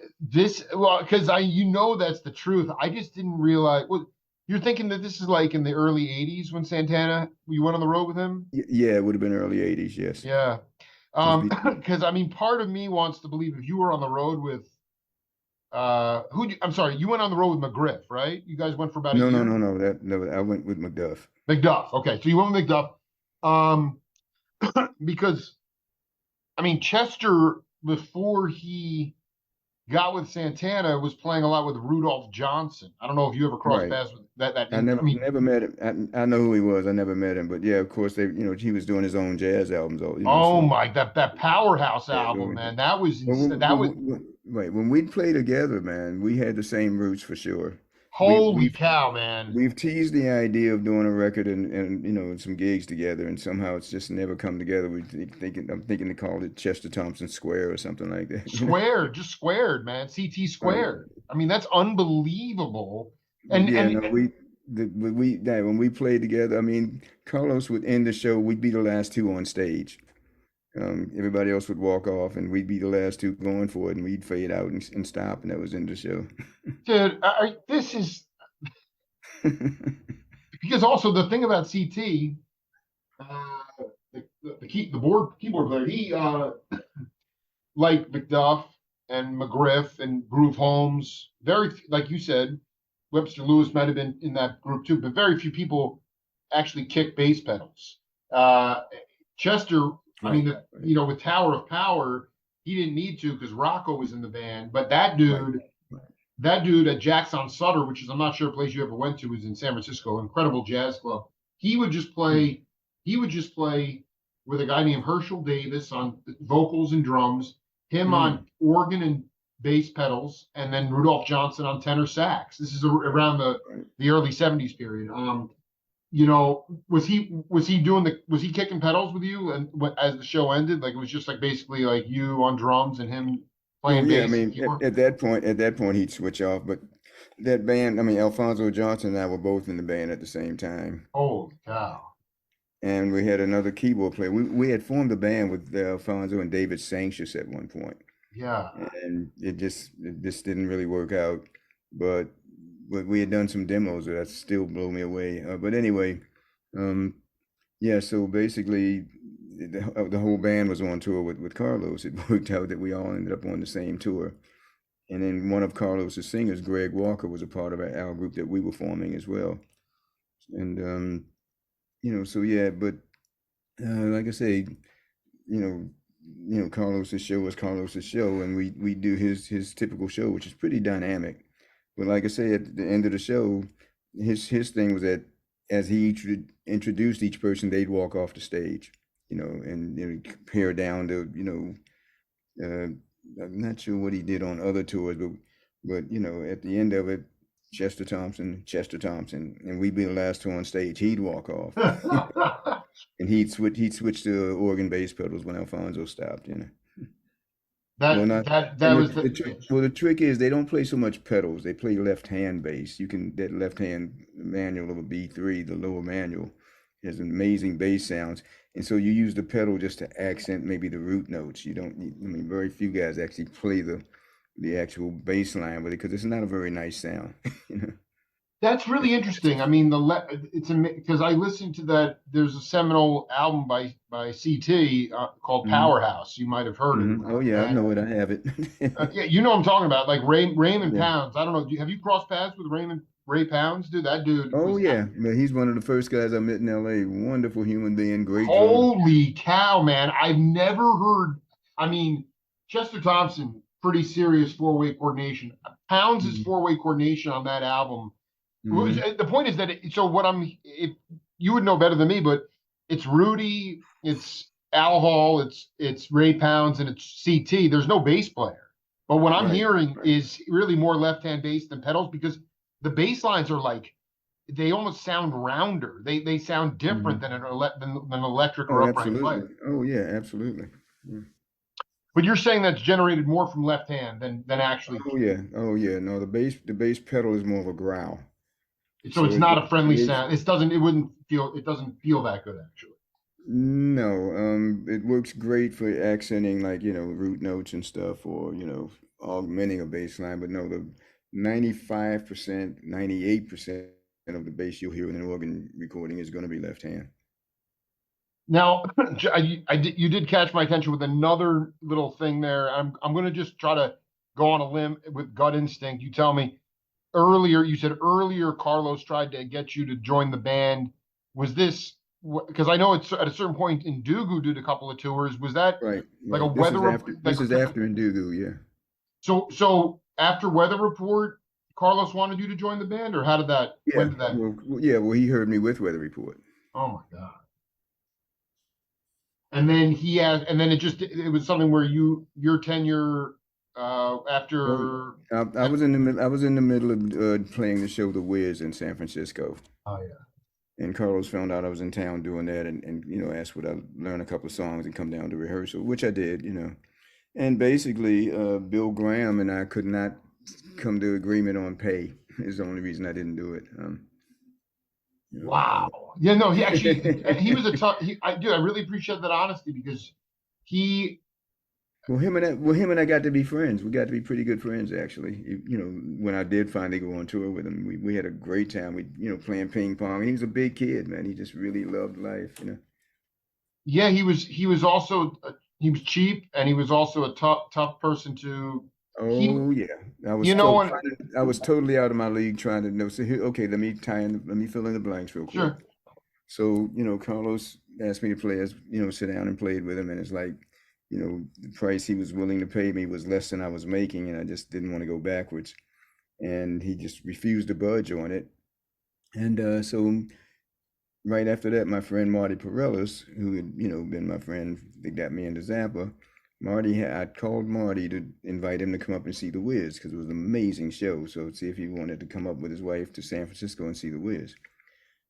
well, because that's the truth. I just didn't realize. Well, you're thinking that this is like in the early '80s when Santana, you went on the road with him? Yeah, it would have been early '80s. Yes, Yeah. just Because I mean, part of me wants to believe if you were on the road with I'm sorry, you went on the road with McGriff, right? You guys went for about a no, no, year? no, no. That no, I went with McDuff. McDuff. Okay, so you went with McDuff. Um, because I mean, Chester before he got with Santana was playing a lot with Rudolph Johnson. I don't know if you ever crossed Right. paths with that. I I never mean, never met him. I know who he was. I never met him, but yeah, of course he was doing his own jazz albums. oh So my, that Powerhouse yeah, album, man, that was well, insane. That was right when we'd play together, man, we had the same roots for sure. We holy we've cow, man. we've teased the idea of doing a record and some gigs together, and somehow it's just never come together. I'm thinking they called it Chester Thompson Square or something like that. Squared, just squared, man. CT Right. squared. I mean, that's unbelievable. But And yeah, no, and when we played together, I mean, Carlos would end the show. We'd be the last two on stage. Everybody else would walk off, and we'd be the last two going for it, and we'd fade out and stop, and that was in the show. Dude, this is because also the thing about CT, the keyboard player, he like McDuff and McGriff and Groove Holmes, very like you said, Webster Lewis might have been in that group too, but very few people actually kick bass pedals. Uh, Chester, I Right, mean, right, with Tower of Power, he didn't need to because Rocco was in the band, but right, right. that dude at Jackson Sutter, which is I'm not sure a place you ever went to, was in San Francisco, incredible jazz club. He would just Hmm. play. He would just play with a guy named Herschel Davis on vocals and drums, him on Mm, organ and bass pedals, and then Rudolph Johnson on tenor sax. This is around right. the early '70s period. Was he kicking pedals with you and as the show ended? Like it was just like basically like you on drums and him Well, playing yeah, I bass and mean, keyboard. at that point, he'd switch off. But that band, I mean, Alfonso Johnson and I were both in the band at the same time, Holy cow! and we had another keyboard player. We had formed a band with Alfonso and David Sancious at one point, Yeah. and it just didn't really work out. But we had done some demos that still blow me away. But anyway, um, yeah. So basically, the whole band was on tour with Carlos. It worked out that we all ended up on the same tour. And then one of Carlos's singers, Greg Walker, was a part of our group that we were forming as well. And so yeah, but like I say, you know, Carlos's show was Carlos's show, and we do his typical show, which is pretty dynamic. But like I say, at the end of the show, his thing was that as he introduced each person, they'd walk off the stage, and compare down to uh, I'm not sure what he did on other tours, but at the end of it, Chester Thompson, and we'd be the last two on stage. He'd walk off, that and he'd switch to organ bass pedals when Alfonso stopped. Well, not that and was the the trick is they don't play so much pedals. They play left hand bass. You can that left hand manual of a B3, the lower manual, has amazing bass sounds. And so you use the pedal just to accent maybe the root notes. You don't need, I mean, very few guys actually play the actual bass line with it because it's not a very nice sound. you know. That's really interesting. I mean, it's because I listened to that. There's a seminal album by CT called hmm Powerhouse. You might have heard it. Oh yeah, I And know it. I have it. yeah, you know what I'm talking about. Like Raymond Yeah. Pounds. I don't know. Have you crossed paths with Ray Pounds? Dude, that dude Oh was yeah. Yeah, he's one of the first guys I met in LA. Wonderful human being, great drummer. holy cow, man. I've never heard. I mean, Chester Thompson, pretty serious four-way coordination. Pounds' hmm four-way coordination on that album. hmm The point is that so what if you would know better than me, but it's Rudy, it's Al Hall, it's Ray Pounds, and it's CT. There's no bass player. But what I'm Right. hearing Right. is really more left-hand bass than pedals because the bass lines are like they almost sound rounder. They sound different hmm than an electric or Oh, upright absolutely. player. Oh yeah, absolutely. Yeah. But you're saying that's generated more from left hand than actually. Oh yeah. Oh yeah. No, the bass pedal is more of a growl. So So it's not a friendly sound. It doesn't feel that good actually. no, it works great for accenting like, root notes and stuff or, augmenting a bass line, but no, the 95%, 98% of the bass you'll hear in an organ recording is going to be left hand. Now, you did catch my attention with another little thing there. I'm going to just try to go on a limb with gut instinct. You tell me earlier. You said earlier Carlos tried to get you to join the band. Was this because I know it's at a certain point in Dugu did a couple of tours. Was that Right, like a right. weather like This is after Indugu, yeah. so after Weather Report, Carlos wanted you to join the band, or how did that? Yeah. When did that? Well, he heard me with Weather Report. Oh my God. And then it was something where your tenure Well, after I was in the middle of playing the show The Wiz in San Francisco. oh yeah. And Carlos found out I was in town doing that and asked would I learn a couple of songs and come down to rehearsal, which I did. And basically, Bill Graham and I could not come to agreement on pay is the only reason I didn't do it. Wow. Yeah, no, he actually he was a tough I do I really appreciate that honesty because he Him and I got to be friends. We got to be pretty good friends, actually. When I did finally go on tour with him, we had a great time. Playing ping pong. And he was a big kid, man. He just really loved life. yeah, he was also he was cheap and he was also a tough person to he Oh yeah, you know and I was totally out of my league trying to know. So here, okay, let me fill in the blanks real quick. sure. So, Carlos asked me to play sit down and played with him. And it's like, the price he was willing to pay me was less than I was making. And I just didn't want to go backwards. And he just refused to budge on it. And so right after that, my friend Marty Perellis, who had, been my friend that got me into Zappa, I called Marty to invite him to come up and see the Wiz because it was an amazing show. So see if he wanted to come up with his wife to San Francisco and see the Wiz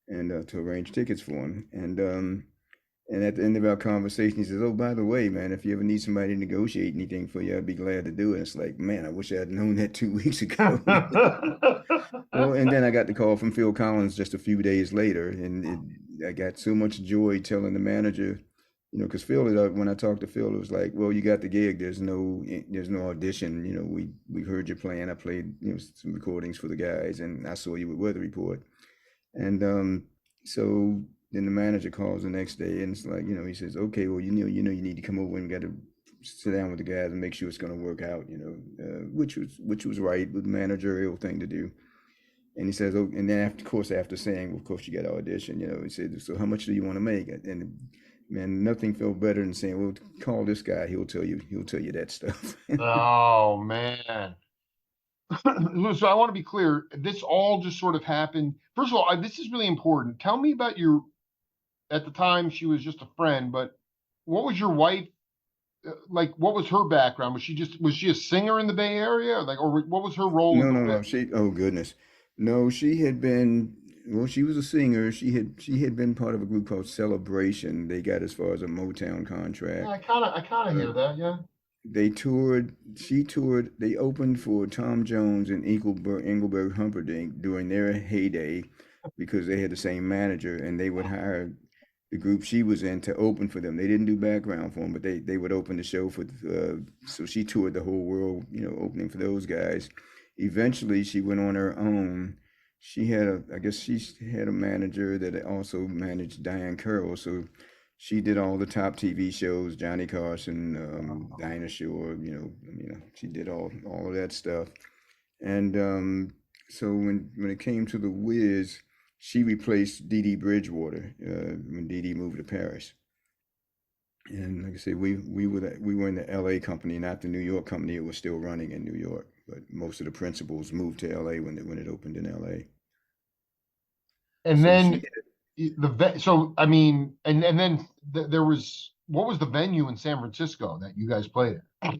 and to arrange tickets for him. And at the end of our conversation, he says, "Oh, by the way, man, if you ever need somebody to negotiate anything for you, I'd be glad to do it." It's like, man, I wish I had known that 2 weeks ago. Well, and then I got the call from Phil Collins just a few days later, and I got so much joy telling the manager, because when I talked to Phil, it was like, "Well, you got the gig. There's no audition. We heard you playing. I played, some recordings for the guys, and I saw you with Weather Report." And so then the manager calls the next day, and it's like, he says, "Okay, well, you need to come over and got to sit down with the guys and make sure it's going to work out." Which was right, with managerial thing to do. And he says, "Oh," and then of course, after saying, well, "Of course, you got to audition," he said, "So how much do you want to make?" And man, nothing felt better than saying, "Well, call this guy. He'll tell you that stuff." Oh man. So I want to be clear. This all just sort of happened. First of all, this is really important. Tell me about your at the time she was just a friend, but what was your wife like? What was her background? Was she a singer in the Bay Area? Like, or what was her role in No, the no, Wiz? no. Oh goodness. No, she had been, well, she was a singer. She had been part of a group called Celebration. They got as far as a Motown Yeah, contract. I kind of Uh, hear that. Yeah. she toured, they opened for Tom Jones and Engelbert Humperdinck during their heyday because they had the same manager, and they would hire the group she was in to open for them. They didn't do background for them, but they would open the show so she toured the whole world, opening for those guys. Eventually, she went on her own. I guess she had a manager that also managed Diane Curl. So she did all the top TV shows, Johnny Carson, Dinah Shore, she did all of that stuff. And so when it came to the Wiz, she replaced Dee Dee Bridgewater when Dee Dee moved to Paris. And like I said, we were in the L.A. company, not the New York company. It was still running in New York, but most of the principals moved to L.A. when it opened in L.A. And So she then so I mean, and then there was what was the venue in San Francisco that you guys played at?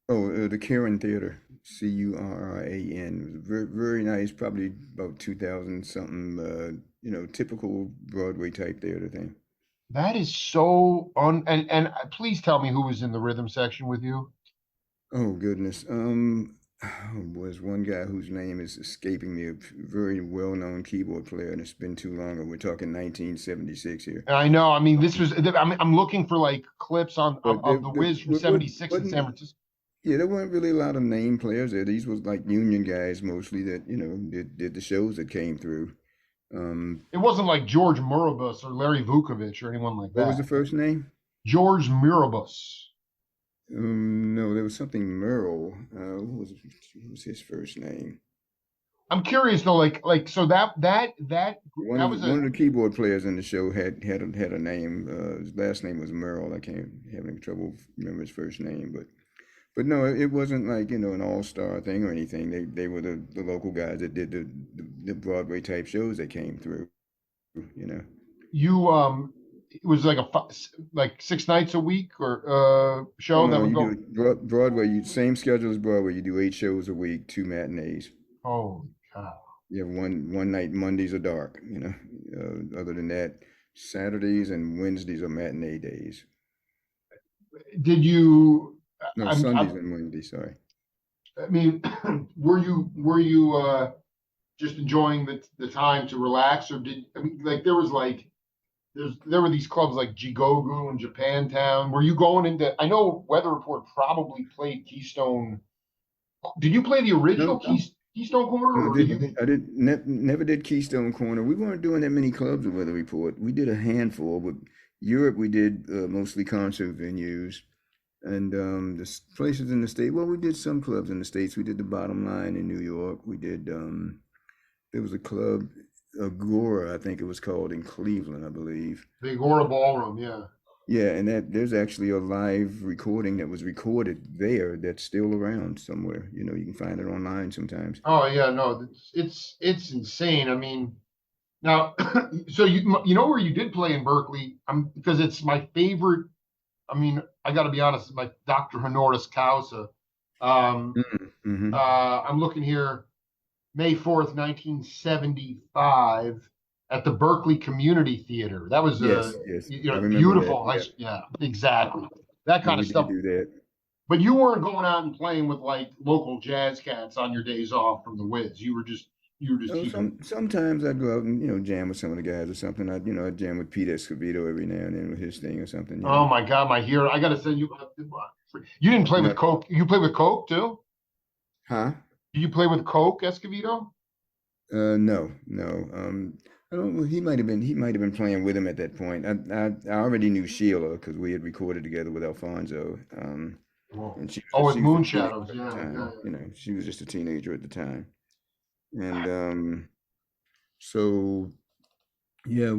the Karen Theater, Curran. It was very very nice, probably about 2000 something. Typical Broadway type theater thing. That is so un and please tell me who was in the rhythm section with you. Oh goodness. Was one guy whose name is escaping me, a very well-known keyboard player, and it's been too long. And we're talking 1976 here. And I know, I mean, this was I'm looking for like clips on But of the Wiz from '76 in San wasn't, Francisco. yeah, there weren't really a lot of name players there. These was like union guys mostly that did the shows that came through. Um, It wasn't like George Murabus or Larry Vukovich or anyone like what was the that. first name? George Murabus. No, there was something Merle. What was his first name? I'm curious though, so that was One a of the keyboard players in the show had a name. His last name was Merle. I can't having trouble remembering his first name, but no, it wasn't like an all-star thing or anything. They were the local guys that did the Broadway type shows that came through. You know. you it was like like 6 nights a week or Oh show that no, would you go. do Broadway. You same schedule as Broadway. You do 8 shows a week, 2 matinees. Holy cow. You have one night. Mondays are dark. Other than that, Saturdays and Wednesdays are matinee days. Did you No, I'm Sundays and Wednesdays. Sorry. I mean were you just enjoying the time to relax, or did I mean like there were these clubs like Jigogu and Japantown. Were you going into? I know Weather Report probably played Keystone. Did you play the original No, Keystone Corner, no, or did you? never did Keystone Corner. We weren't doing that many clubs with Weather Report. We did a handful, but Europe we did mostly concert venues. And places in the state, well, we did some clubs in the states. We did the Bottom Line in New York. We did there was a club, Agora, I think it was called, in Cleveland, I believe. The Agora Ballroom, yeah. Yeah, and that there's actually a live recording that was recorded there that's still around somewhere. You know, you can find it online sometimes. Oh yeah, no, it's insane. I mean, now, so you know where you did play in Berkeley? Because it's my favorite. I mean, I got to be honest, it's my Dr. Honoris Causa. Um, Mm-hmm. I'm looking here, May 4th, 1975, at the Berkeley Community Theater. That was Yes, yes, I remember that. beautiful. Yeah, Yeah, exactly. That yeah, kind we of did stuff. do that. But you weren't going out and playing with like local jazz cats on your days off from the Wiz. You were just Oh, keeping. sometimes I'd go out and jam with some of the guys or something. I'd jam with Pete Escovedo every now and then with his thing or something. Oh my God, my hero! I got to send you. You didn't play with No, Coke. You played with Coke too. huh? Did you play with Coke, Escovedo? No, no. I don't. Well, he might have been playing with him at that point. I already knew Sheila because we had recorded together with Alfonso. Oh, And oh, with she was a Moon teenager Shadows. at the Yeah, yeah, time. yeah. She was just a teenager at the time. And so yeah,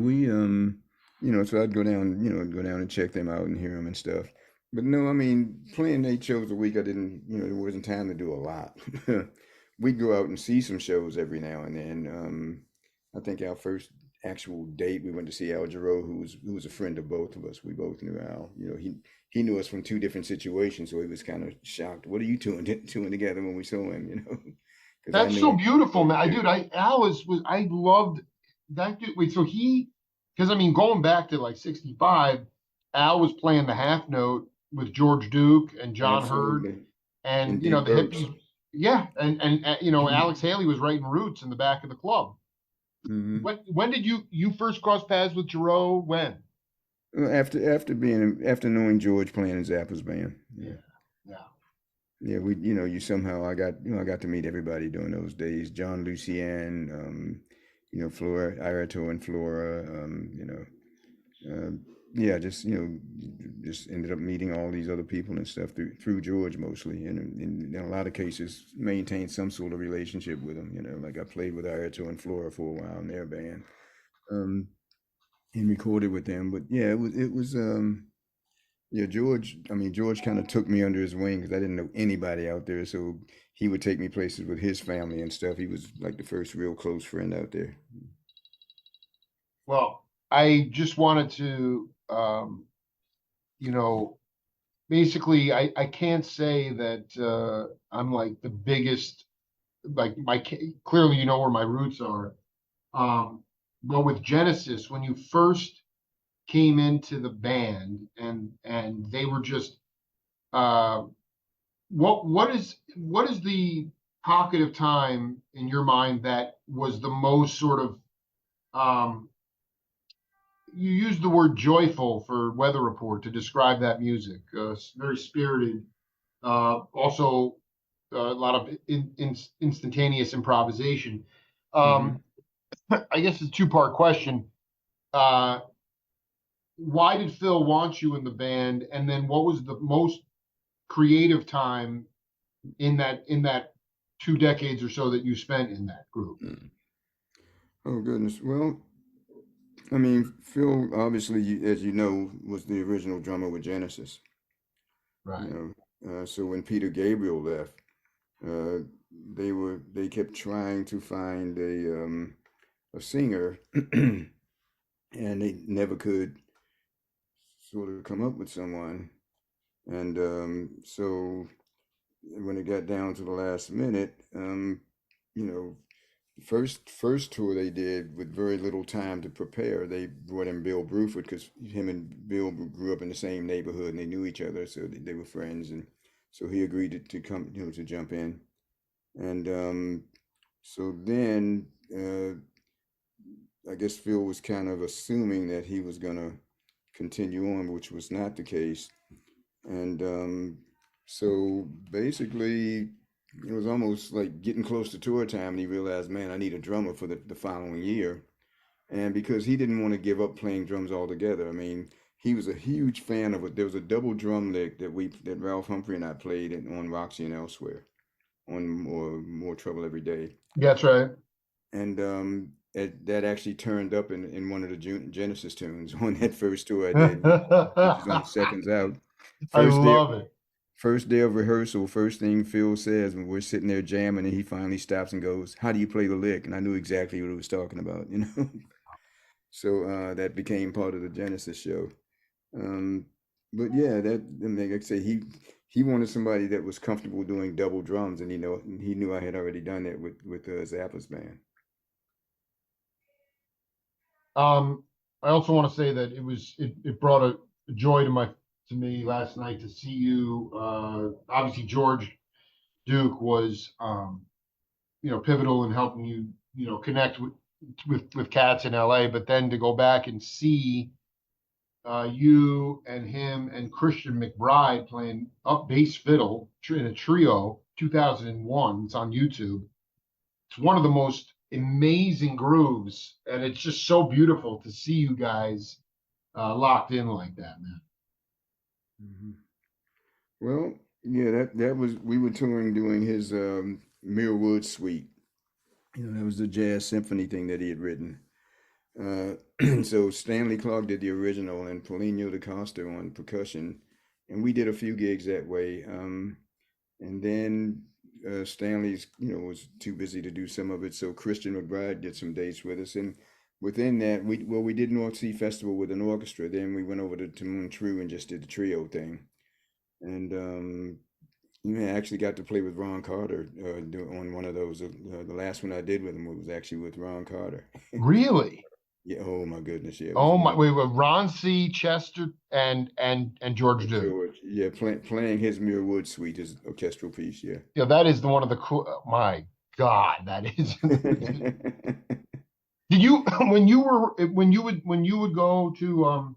so I'd go down and check them out and hear them and stuff. But no, I mean, playing 8 shows a week, I didn't, there wasn't time to do a lot. We'd go out and see some shows every now and then. I think our first actual date, we went to see Al Jarreau, who was a friend of both of us. We both knew Al. He knew us from two different situations, so he was kind of shocked. What are you doing together when we saw him? Because I That's knew so him beautiful, from man. too. Al was I loved that dude. Wait, so because I mean, going back to like '65, Al was playing the half note with George Duke and John Hurd, Absolutely. and And Dave the Burks. hippies. Yeah, and Alex Haley was writing Roots in the back of the club. Hmm. When did you first cross paths with Giroux? When? Well, after knowing George playing in Zappa's band, Yeah, yeah, yeah. yeah, you somehow I got to meet everybody during those days. John Lucien, Flora, Irato and Flora, uh, yeah, just ended up meeting all these other people and stuff through George mostly, and in a lot of cases maintained some sort of relationship with them. Like I played with Irato and Flora for a while in their band. Um, and recorded with them. But yeah, it was yeah, George kind of took me under his wing because I didn't know anybody out there, so he would take me places with his family and stuff. He was like the first real close friend out there. Well, I just wanted to, you know, basically, I can't say that I'm like the biggest, like clearly, you know where my roots are. Um, but with Genesis, when you first came into the band and they were just uh, what is the pocket of time in your mind that was the most sort of um, you used the word joyful for Weather Report to describe that music. Very spirited. Also, a lot of instantaneous improvisation. Hmm. Um, I guess it's a two-part question. Uh, why did Phil want you in the band? And then what was the most creative time in that 2 decades or so that you spent in that group? Oh goodness. Well, I mean, Phil obviously, as you know, was the original drummer with Genesis. Right. So when Peter Gabriel left, uh, they kept trying to find a singer, and they never could sort of come up with someone. And so when it got down to the last minute, you know, first tour they did with very little time to prepare, they brought in Bill Bruford because him and Bill grew up in the same neighborhood and they knew each other, so they were friends, and so he agreed to come, to jump in, and So then, I guess Phil was kind of assuming that he was gonna continue on, which was not the case. And so basically, it was almost like getting close to tour time, and he realized, man, I need a drummer for the following year. And because he didn't want to give up playing drums altogether, I mean, he was a huge fan of it. There was a double drum lick that Ralph Humphrey and I played on Roxy and elsewhere on More Trouble Every Day, That's right. and that actually turned up in one of the Genesis tunes on that first tour I did, which is on Seconds Out. I First day, love it. first day of rehearsal, first thing Phil says when we're sitting there jamming, and he finally stops and goes, "How do you play the lick?" And I knew exactly what he was talking about, you know. So that became part of the Genesis show. Um, but yeah, like I say, he wanted somebody that was comfortable doing double drums, and he knew I had already done that with Zappa's band. Um, I also want to say that it brought a joy to me last night to see you. Obviously, George Duke was pivotal in helping you connect with cats in LA, but then to go back and see you and him and Christian McBride playing up bass fiddle in a trio, 2001. It's on YouTube. It's one of the most amazing grooves, and it's just so beautiful to see you guys locked in like that, man. Hmm. Well, yeah, that was we were touring doing his Muir Woods suite. That was the jazz symphony thing that he had written. Uh, so Stanley Clark did the original and Paulinho da Costa on percussion, and we did a few gigs that way. And then Stanley's, was too busy to do some of it, so Christian McBride did some dates with us, and within that, we did North Sea Festival with an orchestra. Then we went over to Montreux and just did the trio thing, and I actually got to play with Ron Carter on one of those. The last one I did with him was actually with Ron Carter. Really? Yeah. Oh my goodness. Yeah, it was Oh my! wonderful. Wait, wait, Ron C. Chester and George Duke. George. Yeah, playing his Muir Woods suite, his orchestral piece. Yeah. Yeah, that is one of the cool. My God, that is. Did you when you would go to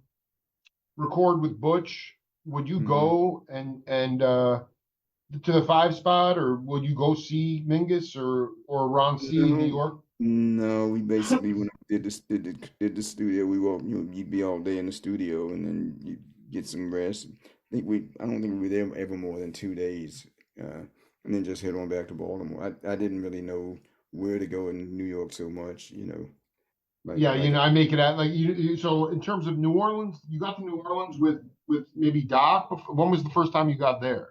record with Butch? Would you Hmm. go and to the five spot, or would you go see Mingus or Ron C. in New No, York? no. We basically when we did the studio, we walk. You'd be all day in the studio, and then you get some rest. I don't think we were there ever more than 2 days, and then just head on back to Baltimore. I didn't really know where to go in New York so much, like Yeah, like I I make did. it at like so in terms of New Orleans, you got to New Orleans with maybe Doc. When was the first time you got there?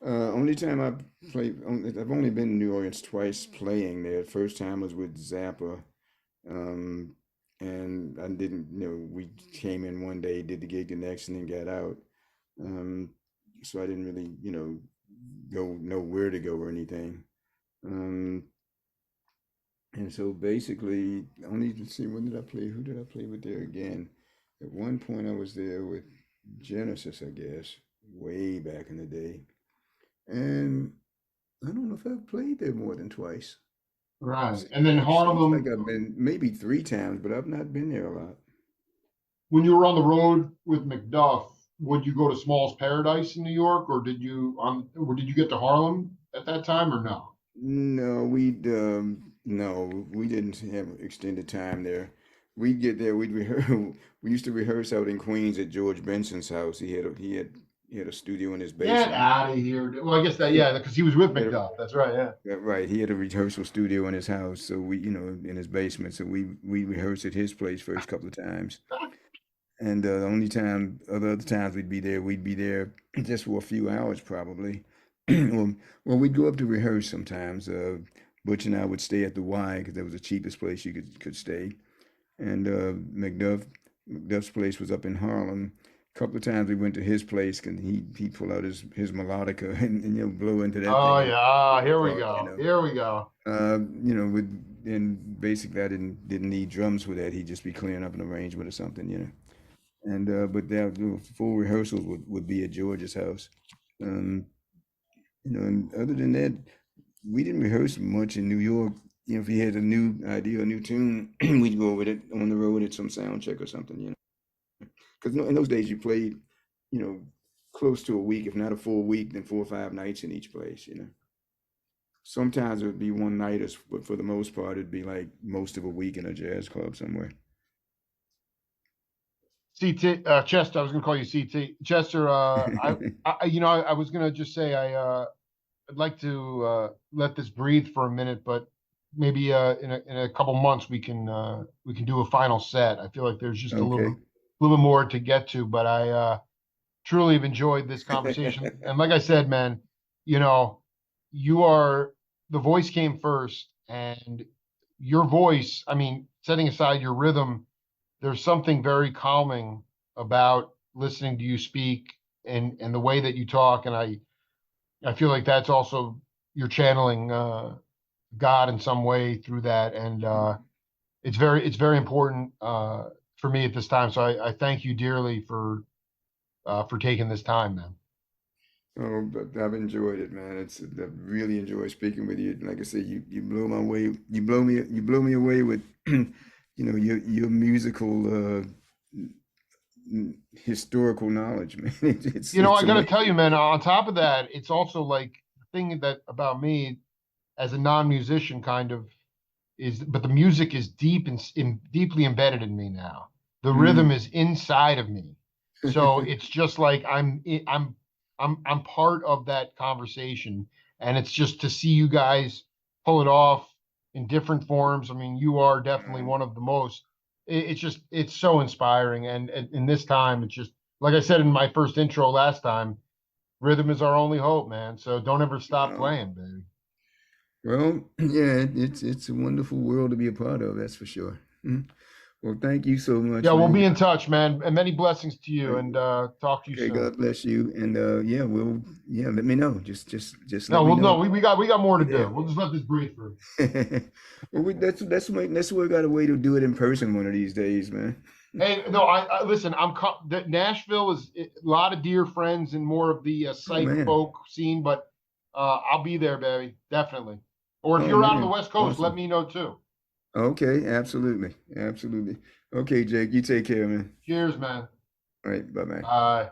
Only time I've only been in New Orleans twice playing there. First time was with Zappa. Um, and I didn't, we came in one day, did the gig the next, and then got out. Um, so I didn't really, go know where to go or anything. Um, and so basically, only to see when did I play? Who did I play with there again? At one point, I was there with Genesis, I guess, way back in the day. And I don't know if I've played there more than twice. Right, and Seems then seems like Harlem. I've been maybe 3 times, but I've not been there a lot. When you were on the road with McDuff, would you go to Small's Paradise in New York, or did you get to Harlem at that time, or no? No, we didn't have extended time there. We'd get there, we'd rehearse. We used to rehearse out in Queens at George Benson's house. He had a studio in his Get basement. out of here. Well, I guess that, yeah, because he was with He had a, McDuff. That's right. Yeah. right, he had a rehearsal studio in his house, so in his basement. So we rehearsed at his place first couple of times. And the only time, other times we'd be there just for a few hours probably. Well, we'd go up to rehearse sometimes. Butch and I would stay at the Y because that was the cheapest place you could stay. And McDuff's place was up in Harlem. A couple of times we went to his place and he'd pull out his melodica and blow into that Oh thing yeah. and Here we talk, go. Here we go. with and basically I didn't need drums for that. He'd just be clearing up an arrangement or something. And but that full rehearsals would be at George's house. Um, and other than that, we didn't rehearse much in New York. You know, if he had a new idea, a new tune, we'd go with it on the road at some sound check or something, you know. Because in those days you played, you know, close to a week, if not a full week, then 4 or 5 nights in each place, you know. Sometimes it would be one night, but for the most part, it'd be like most of a week in a jazz club somewhere. CT, Chester, I was going to call you CT. Chester, I was going to just say I'd like to let this breathe for a minute, but maybe in a couple months we can do a final set. I feel like there's just Okay. a little bit more to get to, but I truly have enjoyed this conversation. And like I said, man, you know, you are the voice came first, and your voice. I mean, setting aside your rhythm, there's something very calming about listening to you speak and the way that you talk, and I feel like that's also you're channeling God in some way through that, and it's very important for me at this time. So I thank you dearly for taking this time, man. Oh, but I've enjoyed it, man. I really enjoy speaking with you. Like I said, you blow my way. You blow me away with, you know, your musical historical knowledge, man. You know, It's I got to tell you, amazing. man. On top of that, it's also like the thing that about me as a non-musician, kind of is, but the music is deeply embedded in me now. The rhythm Mm. is inside of me, so it's just like I'm part of that conversation, and it's just to see you guys pull it off in different forms. I mean, you are definitely Um, one of the most. It's just it's so inspiring, and in this time, it's just like I said in my first intro last time. Rhythm is our only hope, man. So don't ever stop uh, playing, baby. well, yeah, it's a wonderful world to be a part of, that's for sure. Mhm. Well, thank you so Yeah, much, we'll man. be in touch, man. And many blessings to you, Uh, and talk to you Okay, soon. God bless you, and yeah, let me know. Just let No, me well, know. no, we got more Be to do. there. We'll just let this breathe for. Well, that's why we got a way to do it in person one of these days, man. Hey, no, I listen. Nashville is a lot of dear friends and more of the Oh psych man. folk scene, but I'll be there, baby, definitely. Or if Oh you're out on the man. West Coast, let Awesome. me know too. Okay, absolutely. Absolutely. Okay, Jake, you take care, man. Cheers, man. All right, bye bye. Bye.